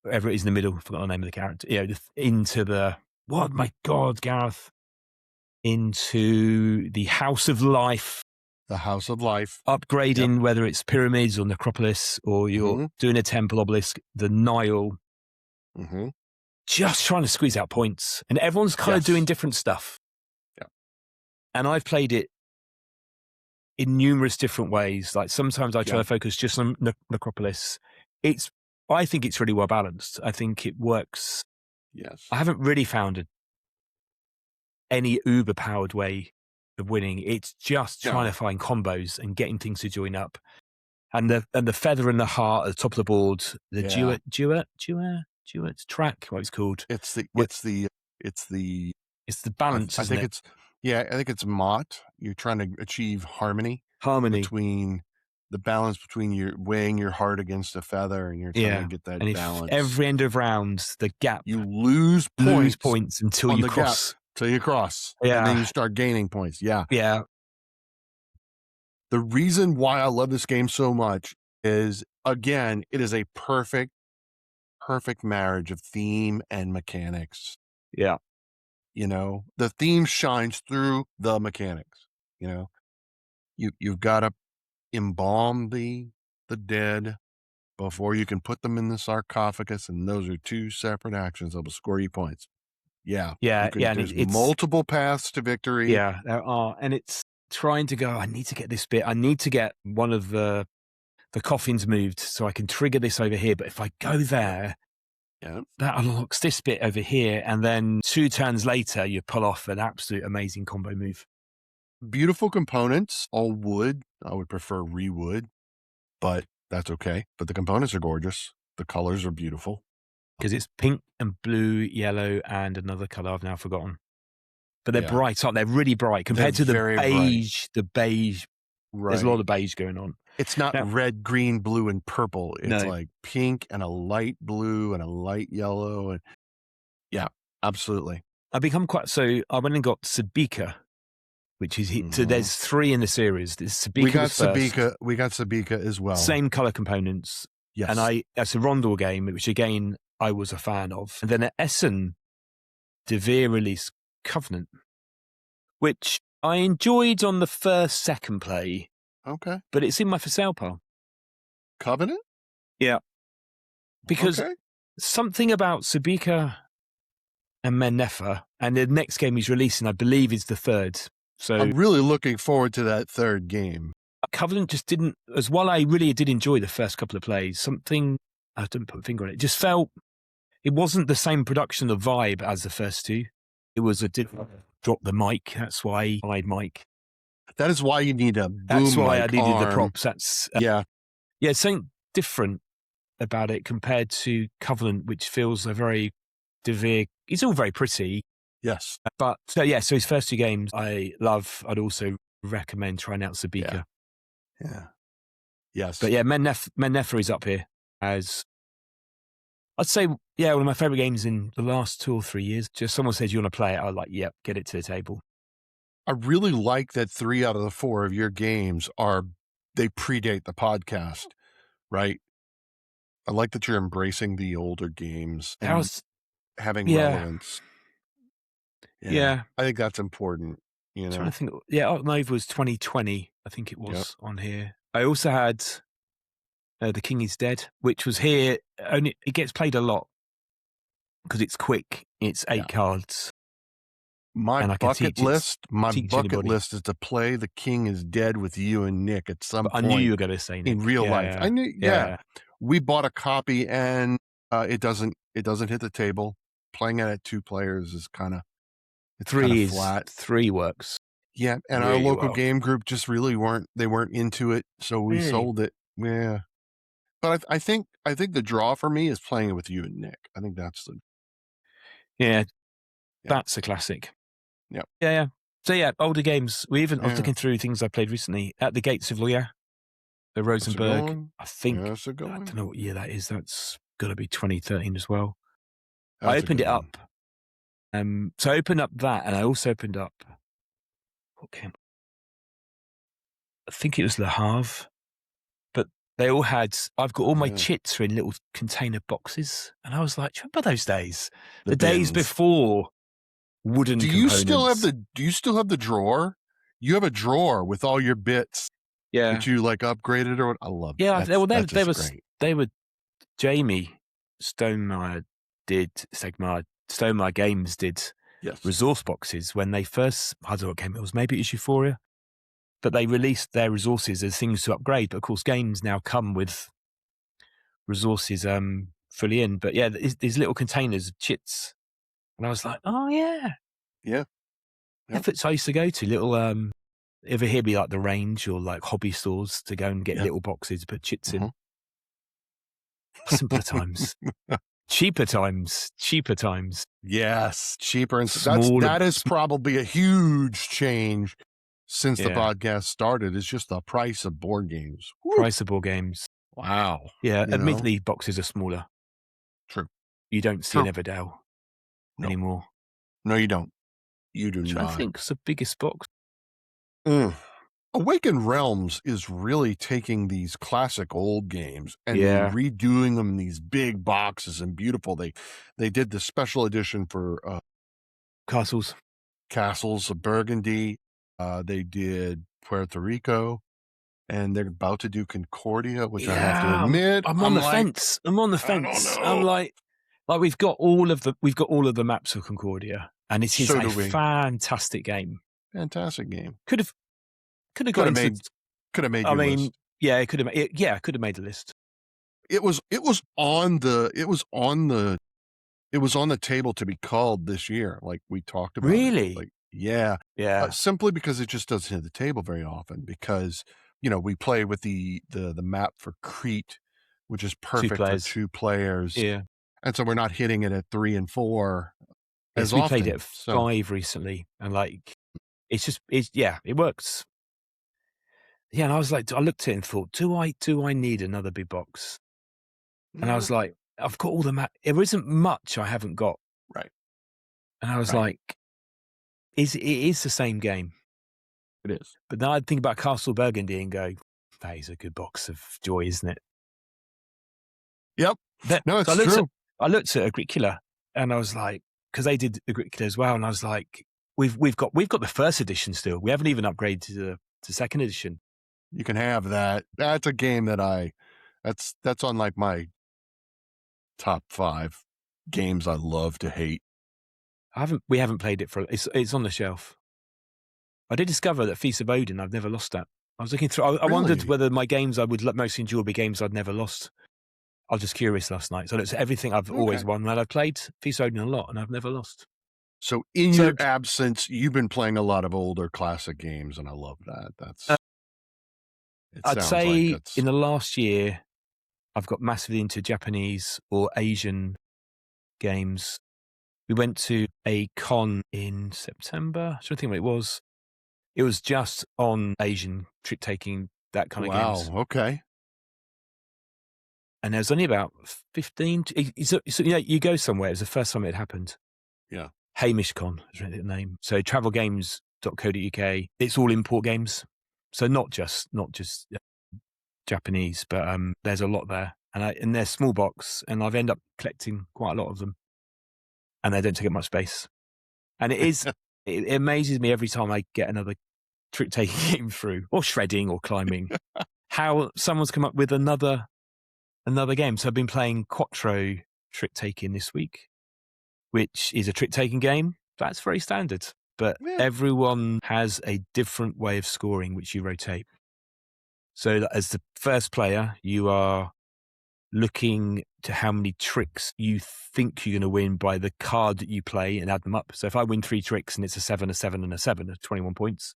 whatever it is in the middle, I forgot the name of the character, into the what my God, Gareth. Into the House of Life. The House of Life. Upgrading, whether it's pyramids or necropolis or you're doing a temple obelisk, the Nile. Mm-hmm. Just trying to squeeze out points. And everyone's kind of doing different stuff. Yeah. And I've played it in numerous different ways. Like sometimes I try to focus just on necropolis. I think it's really well balanced. I think it works. Yes. I haven't really found any uber powered way of winning. It's just trying to find combos and getting things to join up. And the feather and the heart at the top of the board, the duet track, what it's called. It's the balance. I think it's Mott. You're trying to achieve harmony between the balance between your weighing your heart against a feather and you're trying to get that balance. Every end of rounds, the gap, you lose points until you cross. Till you cross. Yeah. And then you start gaining points. Yeah. Yeah. The reason why I love this game so much is, again, it is a perfect marriage of theme and mechanics. Yeah. The theme shines through the mechanics. You've got to embalm the dead before you can put them in the sarcophagus, and those are two separate actions that will score you points. Yeah. There's multiple paths to victory. Yeah, there are. And it's trying to go, I need to get this bit. I need to get one of the coffins moved so I can trigger this over here. But if I go there, that unlocks this bit over here. And then 2 turns later, you pull off an absolute amazing combo move. Beautiful components, all wood. I would prefer rewood, but that's okay. But the components are gorgeous. The colors are beautiful. Because it's pink and blue, yellow, and another color I've now forgotten. But they're bright, aren't they? They're really bright compared to the beige. The beige, there's a lot of beige going on. It's not red, green, blue, and purple. It's like pink and a light blue and a light yellow. And yeah, absolutely. I went and got Sabika, which is so there's 3 in the series. We got Sabika as well. Same color components. Yes. And that's a Rondel game, which again I was a fan of. And then at Essen, Devere released Covenant, which I enjoyed on the second play. Okay. But it's in my for sale pile. Covenant? Yeah. Because something about Sabika and Menaph, and the next game he's releasing, I believe, is the 3rd. So I'm really looking forward to that 3rd game. Covenant just didn't, as while I really did enjoy the first couple of plays, something, I didn't put a finger on it, just felt, it wasn't the same production of vibe as the first 2. It was drop the mic. That's why I mic. That is why you need a boom. That's why I needed arm. the props. That's something different about it compared to Covenant, which feels a very Devere. It's all very pretty. Yes, but so his first 2 games I love. I'd recommend trying out Sabika. Yeah. Yes. But yeah, Menaph is up here as, I'd say, one of my favorite games in the last 2 or 3 years. Just someone says you want to play it, I'm like, yep, get it to the table. I really like that 3 out of the 4 of your games they predate the podcast, right? I like that you're embracing the older games and having relevance. Yeah. I think that's important. I'm trying to think. Yeah, Art Nova was 2020, I think it was on here. I also had The King is Dead, which was here. Only it gets played a lot because it's quick. It's 8 Yeah. cards, My and I can bucket teach anybody. list is to play The King is Dead with you and Nick at some But I knew you point were going to say in Nick. real life. Yeah, I knew, yeah. yeah. We bought a copy and it doesn't hit the table. Playing it at 2 players is it's kind of flat. 3 works Yeah, and our really local well. game group just really weren't into it, so we Really? sold it. Yeah. But I think the draw for me is playing it with you and Nick. I think that's the Yeah, yeah. that's a classic. Yep. Yeah, yeah. So yeah, older games. I was Yeah. looking through things I played recently. At the Gates of Lear, the That's a good Rosenberg. one. I think That's a good I one. don't know what year that is. That's got to be 2013 as well. I That's a opened good it one. up. So I opened up that, and I also opened up. Okay, I think it was Le Havre, but they all had. I've got all my Yeah. chits are in little container boxes, and I was like, do you remember those days? The The days bins. before wooden Do you still have the drawer? You have a drawer with all your bits Yeah, that you like upgraded or what? I love yeah. that. Well, That's just great. they were Jamie Stonemeyer Stonemeyer Games did Yes. resource boxes when they first, I don't know what game it was, maybe it was Euphoria, but they released their resources as things to upgrade. But of course, games now come with resources fully in. But yeah, these little containers of chits. And I was like, oh yeah. Yeah. Yep. Efforts I used to go to, little, ever here be like the range or like hobby stores to go and get Yep. little boxes, put chits in. Mhm. Simpler times. Cheaper times. Yes, cheaper and Smaller. that is probably a huge change since the Yeah. podcast started. It's just the price of board games. Woo. Price of board games. Wow. Yeah, You know? admittedly, boxes are smaller. True. You don't see True. an Everdell No. anymore. No, you don't. You do Which not. I think's the biggest box. Awakened Realms is really taking these classic old games and Yeah. then redoing them in these big boxes and beautiful. They did the special edition for Castles of Burgundy. They did Puerto Rico, and they're about to do Concordia, which I have to admit, I'm on the fence. I'm on the fence. I don't know. I'm like we've got all of the maps of Concordia, and it is So a do we. fantastic game. Fantastic game. Could have got into. Could have made. I your mean, list. yeah, it could have. Yeah, could have made the list. It was on the table to be called this year. Like we talked about. Really? Like, yeah. Yeah. Simply because it just doesn't hit the table very often because, we play with the map for Crete, which is perfect for 2 players. Yeah. And so we're not hitting it at 3 and 4 as we often. played it at 5 recently, and it works. Yeah, and I was like, I looked at it and thought, do I need another big box? And I was like, I've got all the map. There isn't much I haven't got. Right. And I was like, it is the same game. It is. But now I think about Castle Burgundy and go, that is a good box of joy, isn't it? Yep. No, it's true. I looked at Agricola and I was like, because they did Agricola as well, and I was like, we've got the first edition still. We haven't even upgraded to second edition. You can have that. That's a game that that's on like my top 5 games I love to hate. We haven't played it it's on the shelf. I did discover that Feast of Odin, I've never lost that. I was looking through, I wondered whether my games I would most enjoy would be games I'd never lost. I was just curious last night. So it's everything I've always won that I've played Feast of Odin a lot and I've never lost. So in your absence, you've been playing a lot of older classic games, and I love that. I'd say in the last year, I've got massively into Japanese or Asian games. We went to a con in September. I don't think what it was. It was just on Asian trick-taking, that kind of games. Wow, okay. And there was only about 15. You go somewhere. It was the first time it happened. Yeah. Hamish Con is really the name. So travelgames.co.uk. It's all import games. So not just Japanese, but there's a lot there. And they're small box, and I've ended up collecting quite a lot of them. And they don't take up much space. And it amazes me every time I get another trick-taking game through, or shredding or climbing, how someone's come up with another another game. So I've been playing Quattro trick taking this week, which is a trick taking game. That's very standard, but Yeah. everyone has a different way of scoring, which you rotate. So that as the first player, you are looking to how many tricks you think you're going to win by the card that you play and add them up. So if I win 3 tricks and it's a 7, a 7, and a 7, that's 21 points.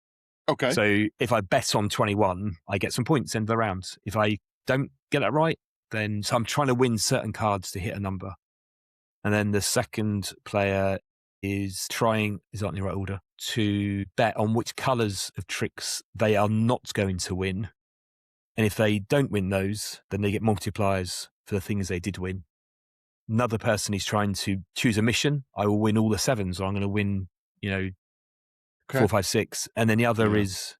Okay. So if I bet on 21, I get some points end of the round. If I don't get that right, then so I'm trying to win certain cards to hit a number. And then the second player is trying, is that in the right order, to bet on which colours of tricks they are not going to win. And if they don't win those, then they get multipliers for the things they did win. Another person is trying to choose a mission. I will win all the 7s, or I'm going to win, 4, 5, 6. And then the other is,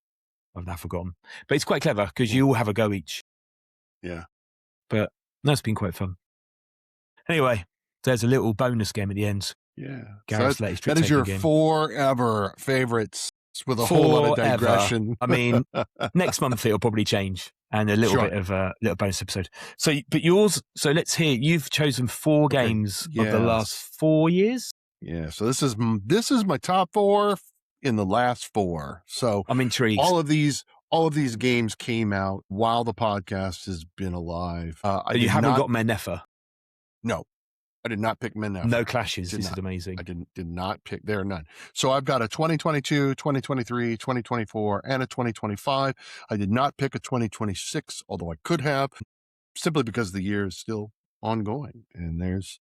I've now forgotten. But it's quite clever because you all have a go each. Yeah. But that's been quite fun. Anyway, there's a little bonus game at the end. Yeah. Garrett's So latest that is your game. forever favorites with a whole lot of digression. I mean, next month it'll probably change and a little bit of a little bonus episode. So, but yours, so let's hear, you've chosen 4 games of the last 4 years. Yeah. So this is my top 4 in the last 4. So I'm intrigued. All of these games came out while the podcast has been alive. You haven't got Menaph. No, I did not pick Menaph. No clashes. This is amazing. I did not pick. There are none. So I've got a 2022, 2023, 2024, and a 2025. I did not pick a 2026, although I could have, simply because the year is still ongoing, and there's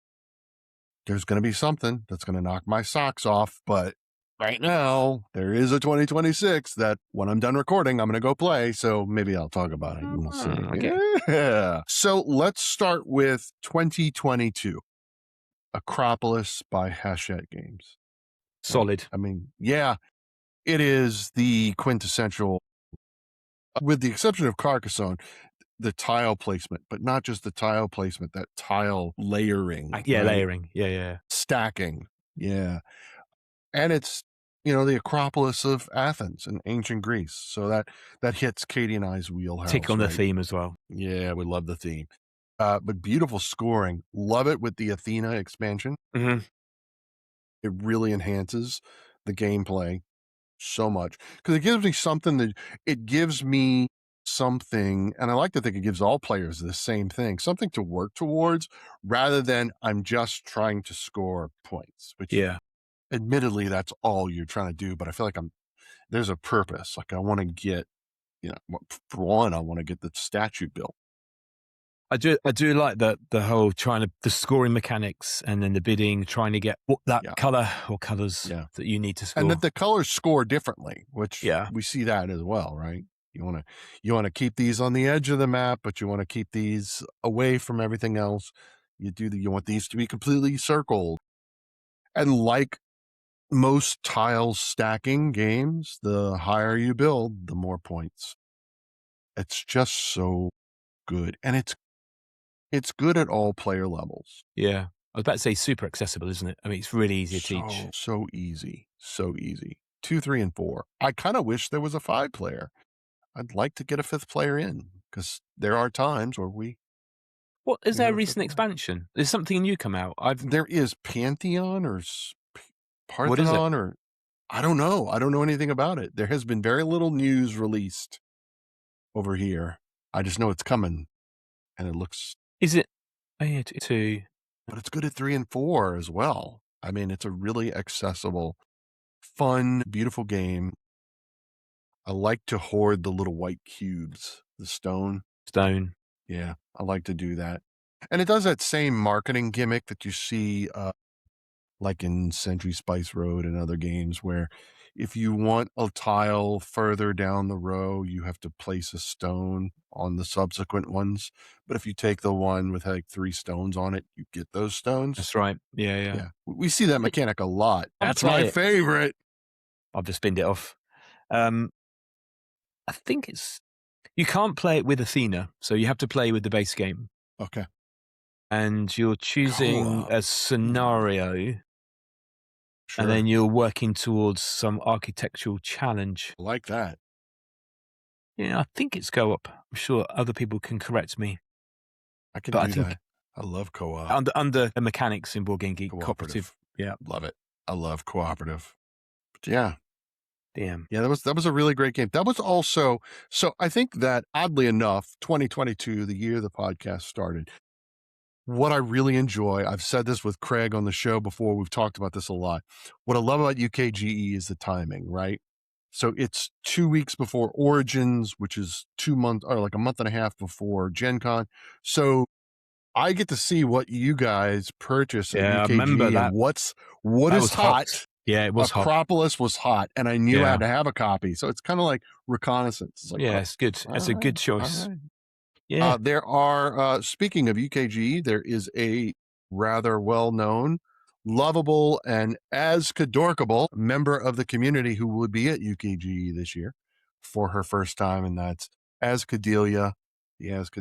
going to be something that's going to knock my socks off. But right now, there is a 2026 that when I'm done recording, I'm going to go play. So maybe I'll talk about it. And we'll see. Okay. Yeah. So let's start with 2022. Acropolis by Hachette Games. Solid. I mean, yeah, it is the quintessential, with the exception of Carcassonne, the tile placement, but not just the tile placement, that tile layering. Yeah, right? Layering. Yeah. Stacking. Yeah. And it's, the Acropolis of Athens in ancient Greece. So that hits Katie and I's wheelhouse. Tick on the theme as well. Yeah, we love the theme. But beautiful scoring. Love it with the Athena expansion. Mm-hmm. It really enhances the gameplay so much because it gives me something and I like to think it gives all players the same thing, something to work towards rather than I'm just trying to score points, which admittedly that's all you're trying to do. But I feel like there's a purpose. Like I want to get, for one, I want to get the statue built. I do like the whole the scoring mechanics and then the bidding, trying to get that color or colors that you need to score. And that the colors score differently, which we see that as well, right? You want to keep these on the edge of the map, but you want to keep these away from everything else. You want these to be completely circled. And like most tile stacking games, the higher you build, the more points. It's just so good. And it's good at all player levels. Yeah. I was about to say super accessible, isn't it? I mean, it's really easy to teach. So easy. So easy. 2, 3, and 4. I kind of wish there was a 5 player. I'd like to get a 5th player in because there are times where What is there a recent expansion? There's something new come out. There is Pantheon or Parthenon or I don't know. I don't know anything about it. There has been very little news released over here. I just know it's coming, and it looks. Is it? Oh, yeah, 2. But it's good at 3 and 4 as well. I mean, it's a really accessible, fun, beautiful game. I like to hoard the little white cubes, the stone. Yeah, I like to do that. And it does that same marketing gimmick that you see like in Century Spice Road and other games where if you want a tile further down the row, you have to place a stone on the subsequent ones. But if you take the one with like 3 stones on it, you get those stones. That's right. Yeah. We see that mechanic a lot. That's my favorite. I've just spinned it off. I think you can't play it with Athena, so you have to play with the base game. Okay. And you're choosing a scenario. Sure. And then you're working towards some architectural challenge. I like that. Yeah, I think it's go-op. I'm sure other people can correct me. I can But I do think that. I love co-op, under the mechanics in Board Game Geek, cooperative. cooperative. Yeah, Love it. I love cooperative. But yeah, damn. yeah, that was a really great game. That was also so I think that oddly enough, 2022, the year the podcast started, what I really enjoy, I've said this with Craig on the show before, we've talked about this a lot. What I love about UKGE is the timing, right? So it's 2 weeks before Origins, which is 2 months or like a month and a half before Gen Con. So I get to see what you guys purchase at Yeah, I remember UKGE and that. what That is was hot. hot. Yeah, it was hot. Acropolis was hot, and I knew I Yeah. had to have a copy. So it's kind of like reconnaissance. It's like, Yeah, oh, it's good. all It's a right, good all choice. right. Yeah. There are, speaking of UKG, there is a rather well known, lovable, and as Cadorkable member of the community who will be at UKG this year for her first time, and that's As Cadelia, the As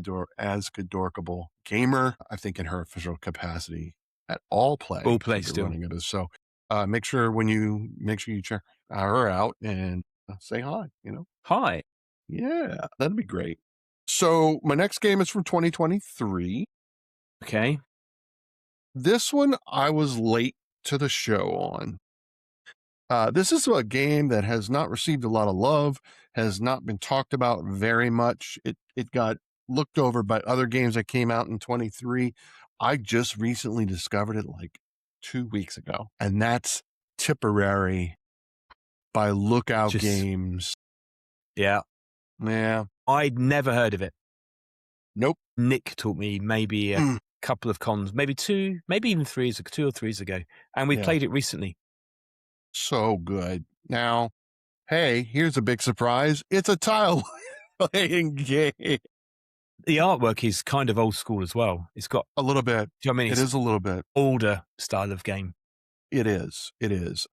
Cadorkable gamer, I think in her official capacity at All All Play. play She'll be still. running it as so. Make sure you check her out and say hi, Hi. Yeah, that'd be great. So my next game is from 2023. Okay. This one I was late to the show on. This is a game that has not received a lot of love, has not been talked about very much. It got looked over by other games that came out in 23. I just recently discovered it like 2 weeks ago, and that's Tipperary by Lookout Just, Games. yeah. Yeah, I'd never heard of it. nope. Nick taught me maybe a couple of cons, maybe two, maybe even 2 or 3 ago. And we Yeah, played it recently. so good. Now, hey, here's a big surprise. It's a tile playing game. The artwork is kind of old school as well. It's got, A little bit. do you know what I mean? It It's is a little bit. older style of game. It is. It is.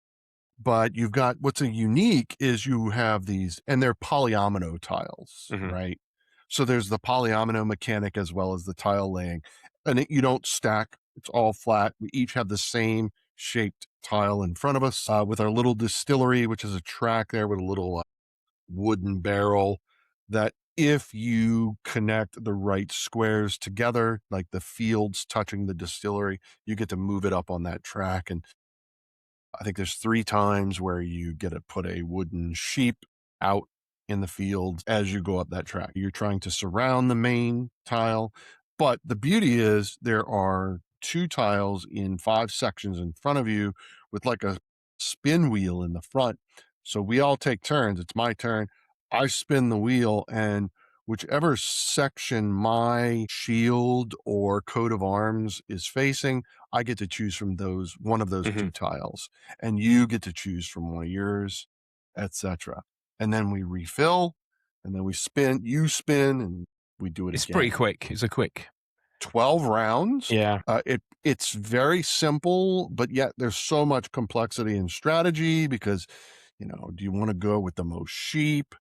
But you've got what's a unique is you have these, and they're polyomino tiles, Mhm. right? So there's the polyomino mechanic as well as the tile laying. And you don't stack, it's all flat. We each have the same shaped tile in front of us with our little distillery, which is a track there with a little wooden barrel that if you connect the right squares together, like the fields touching the distillery, you get to move it up on that track. And I think there's 3 times where you get to put a wooden sheep out in the field as you go up that track. You're trying to surround the main tile. But the beauty is there are 2 tiles in 5 sections in front of you with like a spin wheel in the front. So we all take turns. It's my turn. I spin the wheel, and whichever section my shield or coat of arms is facing, I get to choose from one of those 2 tiles, and you get to choose from one of yours, etc. And then we refill, and then we spin. You spin, and we do it It's pretty again. quick. It's a quick. 12 rounds. Yeah. It's very simple, but yet there's so much complexity and strategy because, do you want to go with the most sheep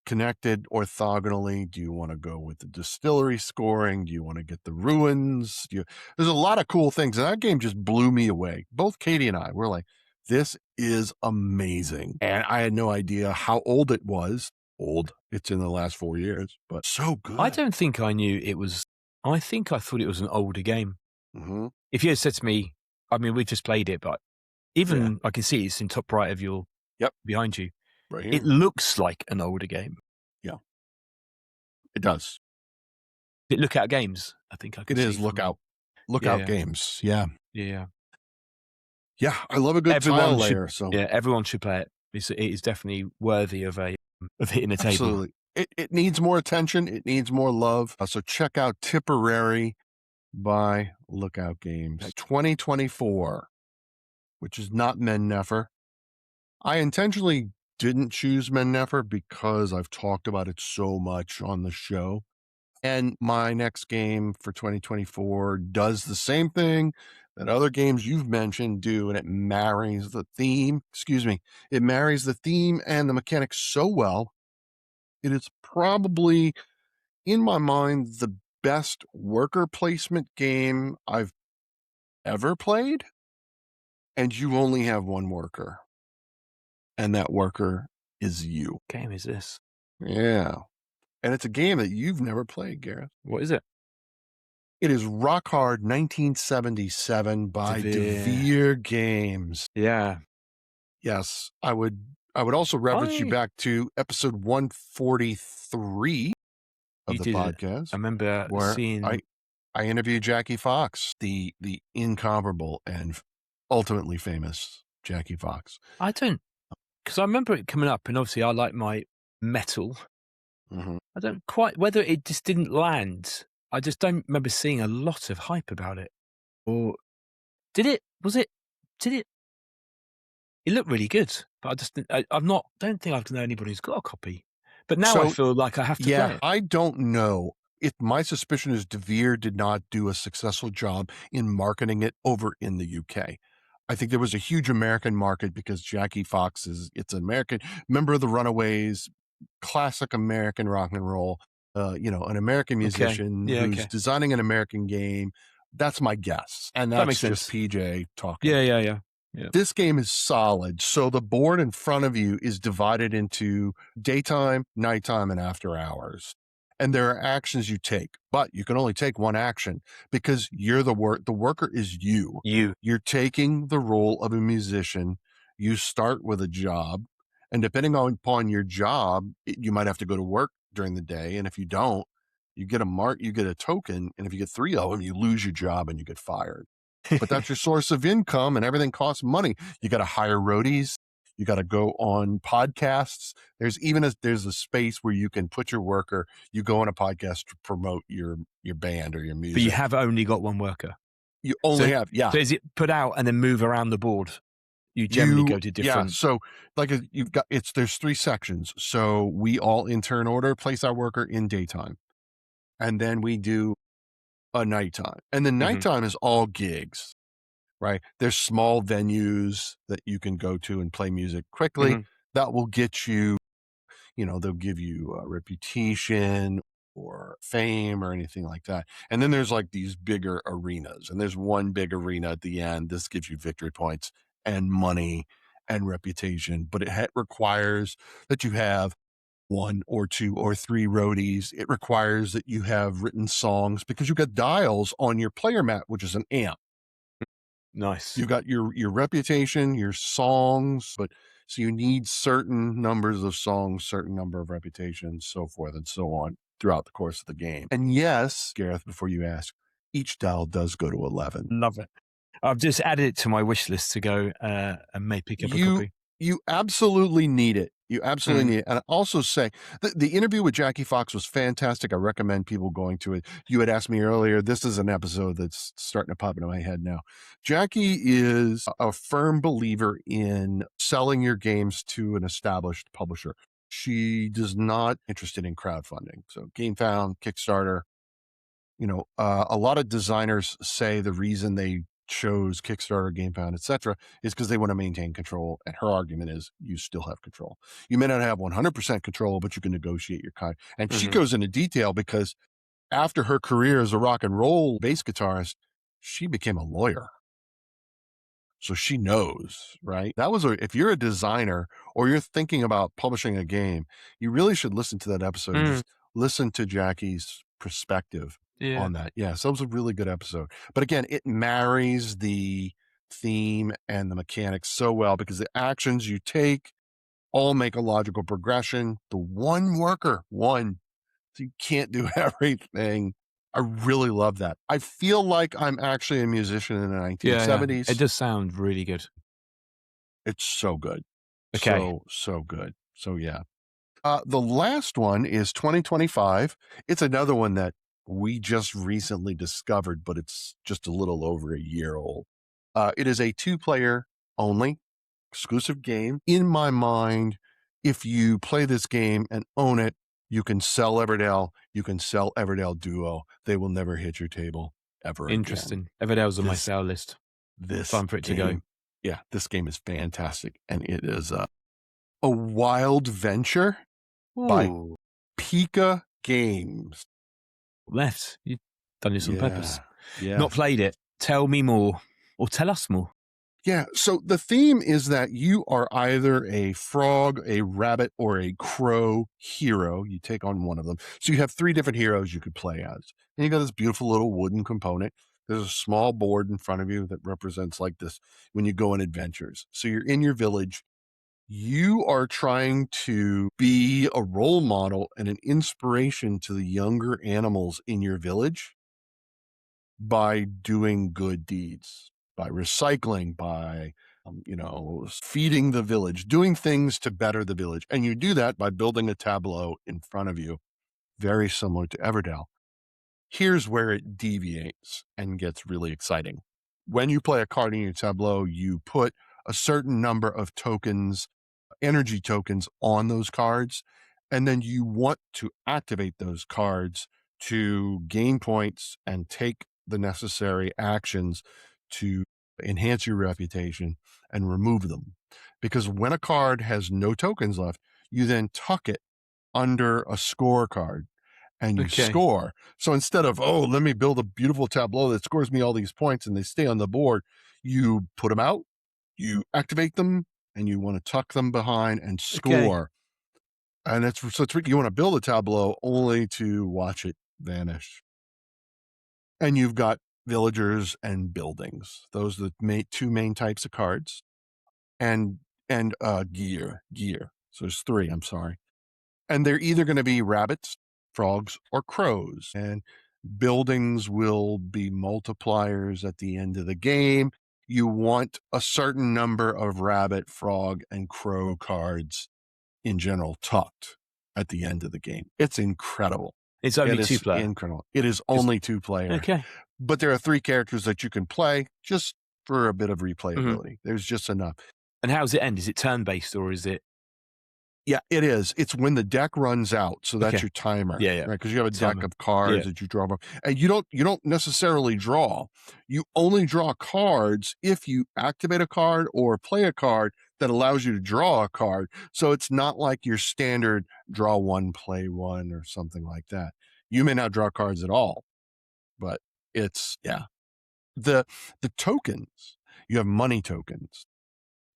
connected orthogonally? Do you want to go with the distillery scoring? Do you want to get the ruins? There's a lot of cool things. And that game just blew me away. Both Katie and I were like, this is amazing. And I had no idea how old it was. It's in the last 4 years, but so good. I don't think I knew it was, I think I thought it was an older game. Mm-hmm. If you had said to me, I mean, we just played it, but even I can see it's in top right of your, behind you. Right here. It looks like an older game. Yeah, it does. Lookout Games, I think I can It see. is Lookout Yeah. Games. Yeah. Yeah. Yeah, I love a good tile layer. So Yeah, everyone should play it. It is definitely worthy of hitting a table. absolutely. It needs more attention. It needs more love. So check out Tipperary by Lookout Games 2024, which is not Menaph. I intentionally didn't choose Menaph because I've talked about it so much on the show. And my next game for 2024 does the same thing that other games you've mentioned do, and it marries the theme. It marries the theme and the mechanics so well. It is probably, in my mind, the best worker placement game I've ever played. And you only have one worker. And that worker is you. What game is this? Yeah. And it's a game that you've never played, Gareth. What is it? It is Rock Hard 1977 by Devere. Devere Games. Yeah. Yes, I would also reference you I back to episode 143 of You the did it. I podcast, remember where I seeing I interviewed Jackie Fox, the incomparable and ultimately famous Jackie Fox. I don't, because I remember it coming up, and obviously I like my metal. Mhm. I don't quite, whether it just didn't land, I just don't remember seeing a lot of hype about it. Or did it? Was it? Did it? It looked really good, but I just didn't, I've not, don't think I've known anybody who's got a copy. But now I So, feel like I have to play yeah, it. I don't know. If my suspicion is Devere did not do a successful job in marketing it over in the UK. I think there was a huge American market because Jackie Fox it's an American member of the Runaways, classic American rock and roll, an American Okay. musician Yeah, who's okay. designing an American game. That's my guess. And That makes that's just sense. PJ talking. Yeah, yeah, yeah. Yeah. This game is solid. So the board in front of you is divided into daytime, nighttime, and after hours. And there are actions you take, but you can only take one action because you're the worker is you. You. You're taking the role of a musician. You start with a job, and depending upon your job, you might have to go to work during the day. And if you don't, you get you get a token. And if you get three of them, you lose your job and you get fired. But that's your source of income, and everything costs money. You got to hire roadies. You got to go on podcasts. There's a space where you can put your worker. You go on a podcast to promote your band or your But you music. have only got one worker. You So, only have so is it put out and then move around the board? You generally go to yeah. different. So you've got there's three sections. So we all in turn order place our worker in daytime, and then we do a nighttime, and the Mhm, nighttime is all gigs. Right? There's small venues that you can go to and play music quickly mhm. that will get you, they'll give you a reputation or fame or anything like that. And then there's like these bigger arenas, and there's one big arena at the end. This gives you victory points and money and reputation, but it requires that you have one or two or three roadies. It requires that you have written songs because you've got dials on your player mat, which is an amp. Nice. You got your reputation, your songs, but so you need certain numbers of songs, certain number of reputations, so forth and so on throughout the course of the game. And yes, Gareth, before you ask, each dial does go to 11. Love it. I've just added it to my wish list to go, and may pick up a You copy. you absolutely need it. You absolutely Mhm. need it. And I also say the interview with Jackie Fox was fantastic. I recommend people going to it. You had asked me earlier. This is an episode that's starting to pop into my head now. Jackie is a firm believer in selling your games to an established publisher. She does not interested in crowdfunding. So GameFound, Kickstarter, a lot of designers say the reason they chose Kickstarter, GameFound, etc., is because they want to maintain control. And her argument is you still have control. You may not have 100% control, but you can negotiate your kind. And she Mhm. goes into detail because after her career as a rock and roll bass guitarist, she became a lawyer. So she knows, right? If you're a designer or you're thinking about publishing a game, you really should listen to that episode and Mm. just listen to Jackie's perspective Yeah. on that. Yeah, so it was a really good episode. But again, it marries the theme and the mechanics so well because the actions you take all make a logical progression. The one worker, one, so you can't do everything. I really love that. I feel like I'm actually a musician in the Yeah, yeah. It 1970s. does sound really good. It's so good. Okay. So good. So yeah. The last one is 2025. It's another one that we just recently discovered, but it's just a little over a year old. It is a two-player only exclusive game. In my mind, if you play this game and own it, you can sell Everdell, you can sell Everdell Duo. They will never hit your table ever again. Interesting. Everdale's on my This sale list. this Time for it to go. game, yeah, this game is fantastic, and it is a wild venture by Ooh. Pika Games. Left. You've done this on purpose. Yeah. Not Yes. played it. Tell me more. Or tell us more. Yeah, so the theme is that you are either a frog, a rabbit, or a crow hero. You take on one of them. So you have 3 different heroes you could play as. And you got this beautiful little wooden component. There's a small board in front of you that represents like this when you go on adventures. So you're in your village. You are trying to be a role model and an inspiration to the younger animals in your village by doing good deeds, by recycling, by feeding the village, doing things to better the village. And you do that by building a tableau in front of you, very similar to Everdell. Here's where it deviates and gets really exciting. When you play a card in your tableau, you put a certain number of tokens, energy tokens on those cards, and then you want to activate those cards to gain points and take the necessary actions to enhance your reputation and remove them. Because when a card has no tokens left, you then tuck it under a scorecard and you Okay. score. So instead of, oh, let me build a beautiful tableau that scores me all these points and they stay on the board, you put them out, you activate them, and you want to tuck them behind and Okay. score. And you want to build a tableau only to watch it vanish. And you've got villagers and buildings. Those are the 2 main types of cards. And gear. So there's 3, I'm sorry. And they're either going to be rabbits, frogs, or crows. And buildings will be multipliers at the end of the game. You want a certain number of rabbit, frog, and crow cards in general tucked at the end of the game. It's incredible. It's only It 2 is player. incredible. It is only 2 player. Okay. But there are 3 characters that you can play just for a bit of Mhm. replayability. There's just enough. And how does it end? Is it turn-based or is it? Yeah, it is. It's when the deck runs out. So that's Okay. your timer. Yeah, yeah. Right. Because you have a deck Timer. of cards Yeah. that you draw from. And you don't necessarily draw. You only draw cards if you activate a card or play a card that allows you to draw a card. So it's not like your standard draw 1, play 1 or something like that. You may not draw cards at all, but it's the tokens. You have money tokens.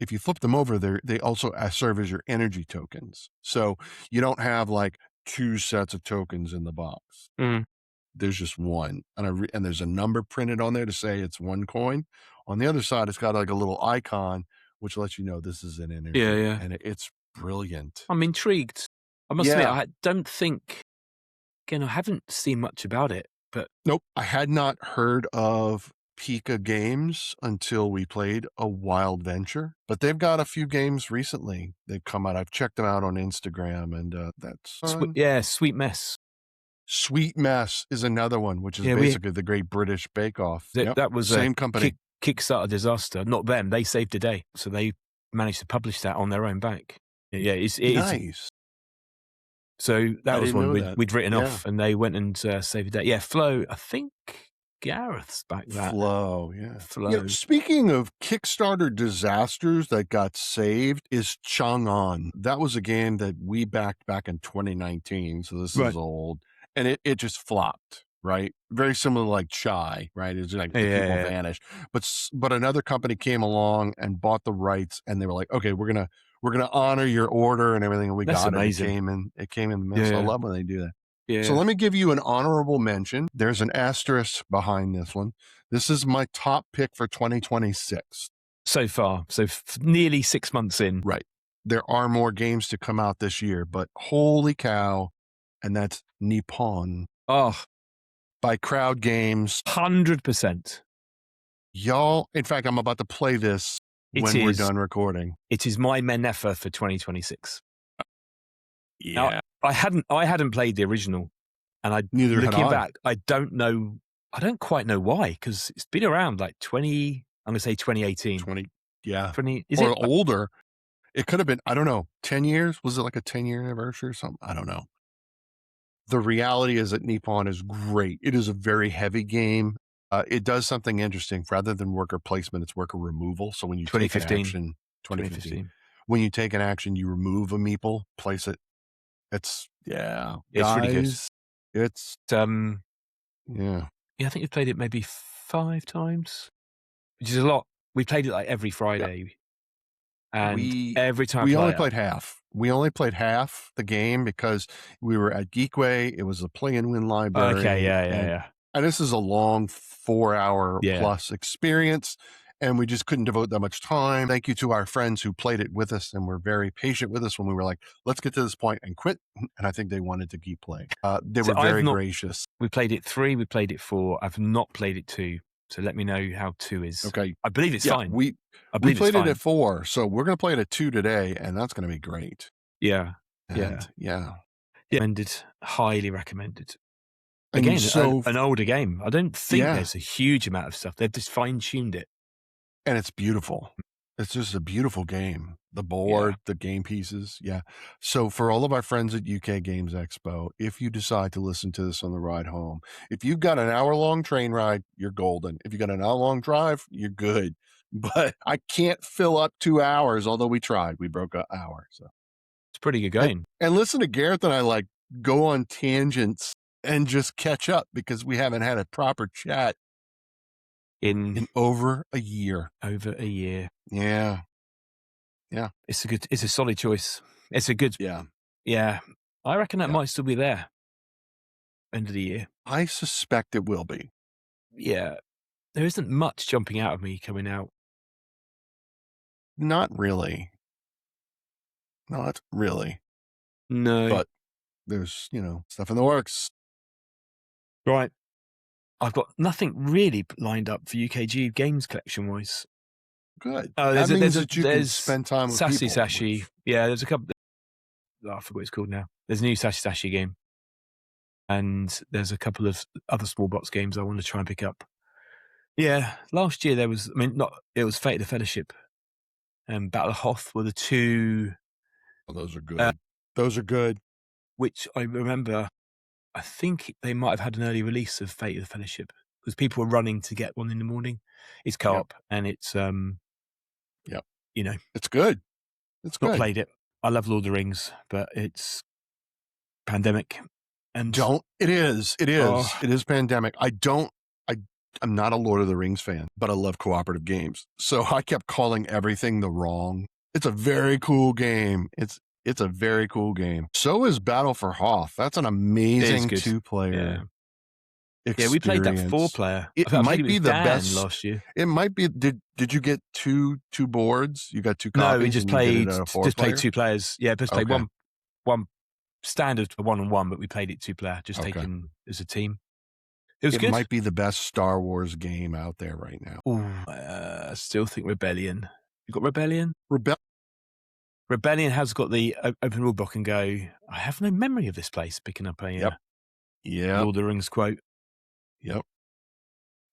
If you flip them over, they also serve as your energy tokens. So you don't have like 2 sets of tokens in the box. Mhm. There's just one, and there's a number printed on there to say it's 1 coin. On the other side, it's got like a little icon which lets you know this is an energy, Yeah, yeah. and it's brilliant. I'm intrigued. I must admit, Yeah. I don't think, again, I haven't seen much about it, but Nope, I had not heard of Pika Games until we played a Wild Venture, but they've got a few games recently. They've come out. I've checked them out on Instagram, and that's Sweet Mess. Sweet Mess is another one, which is Yeah, basically the Great British Bake Off. Yep, that was same a company. Kickstarter disaster. Not them. They saved the day, so they managed to publish that on their own back. Yeah, it is. Nice. So that I was didn't one know that. we'd written Yeah. off, and they went and saved the day. Yeah, Flow. I think Gareth's back that. Flow, yeah. Flow. Speaking of Kickstarter disasters that got saved, is Chang'an. That was a game that we backed back in 2019, so this Right. is old, and it just flopped, right? Very similar to like Chai, right? It's like the people Yeah. vanished. But another company came along and bought the rights, and they were like, okay, we're gonna honor your order and everything, and we That's got amazing. it. It came in the mail. So I Yeah. love when they do that. Yeah. So let me give you an honorable mention. There's an asterisk behind this one. This is my top pick for 2026. So far, nearly 6 months in. Right. There are more games to come out this year, but holy cow. And that's Nippon Oh, by Crowd Games. 100%. Y'all, in fact, I'm about to play this when we're done recording. It is my Menaph for 2026. Yeah. Now, I hadn't played the original, and Neither had looking I. back, I don't quite know why, because it's been around like 20. I'm gonna say 2018. 20, yeah. 20 is or it older. It could have been, I don't know, 10 years? Was it like a 10-year anniversary or something? I don't know. The reality is that Nippon is great. It is a very heavy game. It does something interesting. Rather than worker placement, it's worker removal. So when you take an 2015? action, 2015, when you take an action, you remove a meeple, place it. It's It's really good. It's Yeah, yeah. I think you've played it maybe 5 times, which is a lot. We played it like every Yeah. Friday, and We every time I we play only it, played half. We only played half the game because we were at Geekway. It was a play and win okay, library, yeah, and yeah, this is a long 4-hour yeah. plus experience, and we just couldn't devote that much time. Thank you to our friends who played it with us and were very patient with us when we were like, "Let's get to this point and quit." And I think they wanted to keep playing. They So were I've very not. gracious. We played it 3. We played it 4. I've not played it 2. So let me know how 2 is. Okay. I believe it's Yeah, fine. I we believe it's played it at fine. 4, so we're gonna play it at 2 today, and that's gonna be great. Yeah, yeah, And yeah. yeah. Recommended, highly recommended. And Again, so an older game. I don't think yeah, there's a huge amount of stuff. They've just fine tuned it. and it's beautiful. It's just a beautiful game. The Yeah. board, the game pieces, yeah. So for all of our friends at UK Games Expo, if you decide to listen to this on the ride home, if you've got an hour-long train ride, you're golden. If you got an hour-long drive, you're good. But I can't fill up 2 hours, although we tried. We broke an hour, so. It's pretty good And going. and listen to Gareth and I, like, go on tangents and just catch up because we haven't had a proper chat In in over a year. over a year. Yeah. Yeah. It's a solid choice. It's a good, Yeah. yeah. I reckon that Yeah. might still be there. End of the year. I suspect it will be. Yeah. There isn't much jumping out of me coming out. Not really. Not really. No. But there's, stuff in the works. Right. I've got nothing really lined up for UKG games collection wise. Good. Oh, That means that you can there's spend time with Sassy people. Sashi. Yeah, there's a couple. Oh, I forgot what it's called now. There's a new Sassy Sashi game, and there's a couple of other small box games I want to try and pick up. Yeah, last year there was. I mean, not it was Fate of the Fellowship and Battle of Hoth were the two, Oh, those are good. Those are good. which I remember. I think they might have had an early release of Fate of the Fellowship because people were running to get one in the morning. It's co-op and it's Yep. It's good. It's not good. played it. I love Lord of the Rings, but it's pandemic and It is. It is. Oh. It is pandemic. I'm not a Lord of the Rings fan, but I love cooperative games. So I kept calling everything the wrong. It's a very cool game. It's a very cool game. So is Battle for Hoth. That's an amazing good. 2-player experience. Yeah, we played that 4-player. It I might played it be with the Dan best last year. It might be. Did you get two boards? You got 2 copies? No, we just and you did played it at a 4-player? 2 players. Yeah, just played Okay. one standard 1-on-1, but we played it 2-player, just Okay. taken as a team. It was It good. might be the best Star Wars game out there right now. I still think Rebellion. You got Rebellion? Rebellion has got the open rule book and go, I have no memory of this place, picking up a Yep. Lord of the Rings quote. Yep.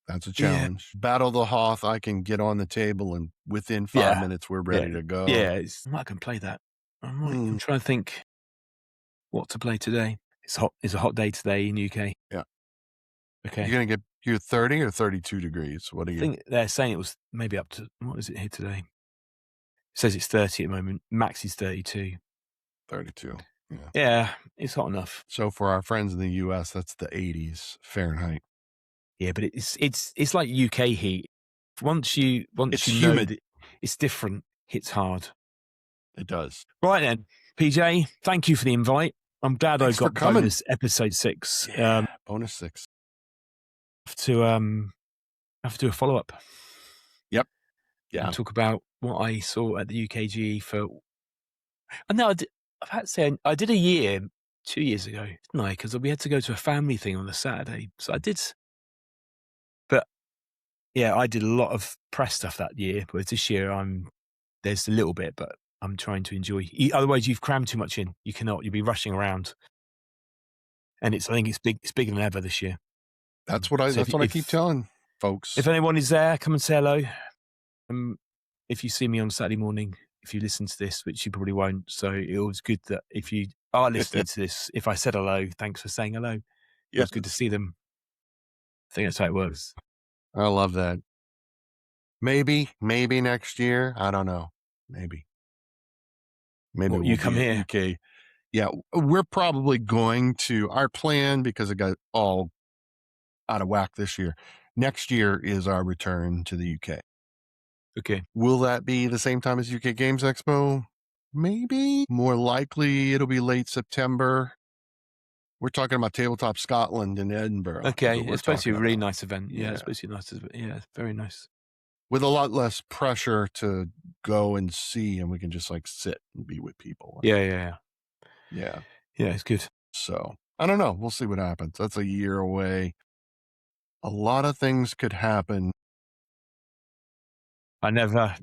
That's a challenge. Yeah. Battle the Hoth, I can get on the table and within 5 minutes we're ready to go. Yeah, I can play that. I'm trying to think what to play today. It's a hot day today in UK. Yeah. Okay. You're going to get 30 or 32 degrees. What are you? I think they're saying it was maybe up to, what is it here today? It says it's 30 at the moment. Max is 32. 32. Yeah. Yeah, it's hot enough. So for our friends in the US, that's the 80s Fahrenheit. Yeah, but it's like UK heat. Once you humid. know that it's different, hits hard. It does. Right then, PJ, thank you for the invite. I'm glad Thanks I got for coming. bonus episode 6. Yeah, bonus 6. Have to do a follow up. Yep. Yeah. And talk about what I saw at the UKG for. And now I've had to say I did a year 2 years ago, didn't I? Because we had to go to a family thing on a Saturday, so I did. But yeah, I did a lot of press stuff that year. But this year there's a little bit, but I'm trying to enjoy. Otherwise, you've crammed too much in. You cannot. You'll be rushing around, and I think it's big. It's bigger than ever this year. That's what I keep telling folks. If anyone is there, come and say hello. If you see me on Saturday morning, if you listen to this, which you probably won't, so it was good that if you are listening to this, if I said hello, thanks for saying hello. It was good to see them. I think that's how it works. I love that. Maybe next year. I don't know. Maybe Well, you come here. UK. Yeah, we're probably going to, our plan, because it got all out of whack this year, next year is our return to the UK. Okay. Will that be the same time as UK Games Expo? Maybe. More likely, it'll be late September. We're talking about Tabletop Scotland in Edinburgh is Okay. what we're It's supposed to talking be a really about. nice event. Yeah, it's Yeah. supposed to be nice. Yeah, very nice. With a lot less pressure to go and see, and we can just, like, sit and be with people. Yeah, yeah, yeah. Yeah. Yeah, it's good. So, I don't know. We'll see what happens. That's a year away. A lot of things could happen. I never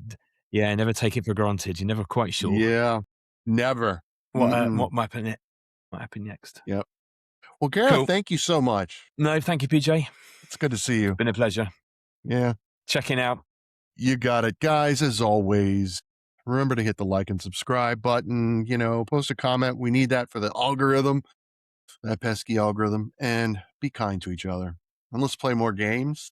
yeah, never take it for granted. You're never quite sure Yeah. Never. Mm-mm. what might happen next. Yep. Well, Gareth, Cool. thank you so much. No, thank you, PJ. It's good to see you. Been a pleasure. Yeah. Checking out. You got it. Guys, as always, remember to hit the like and subscribe button, post a comment. We need that for the algorithm, that pesky algorithm, and be kind to each other. And let's play more games.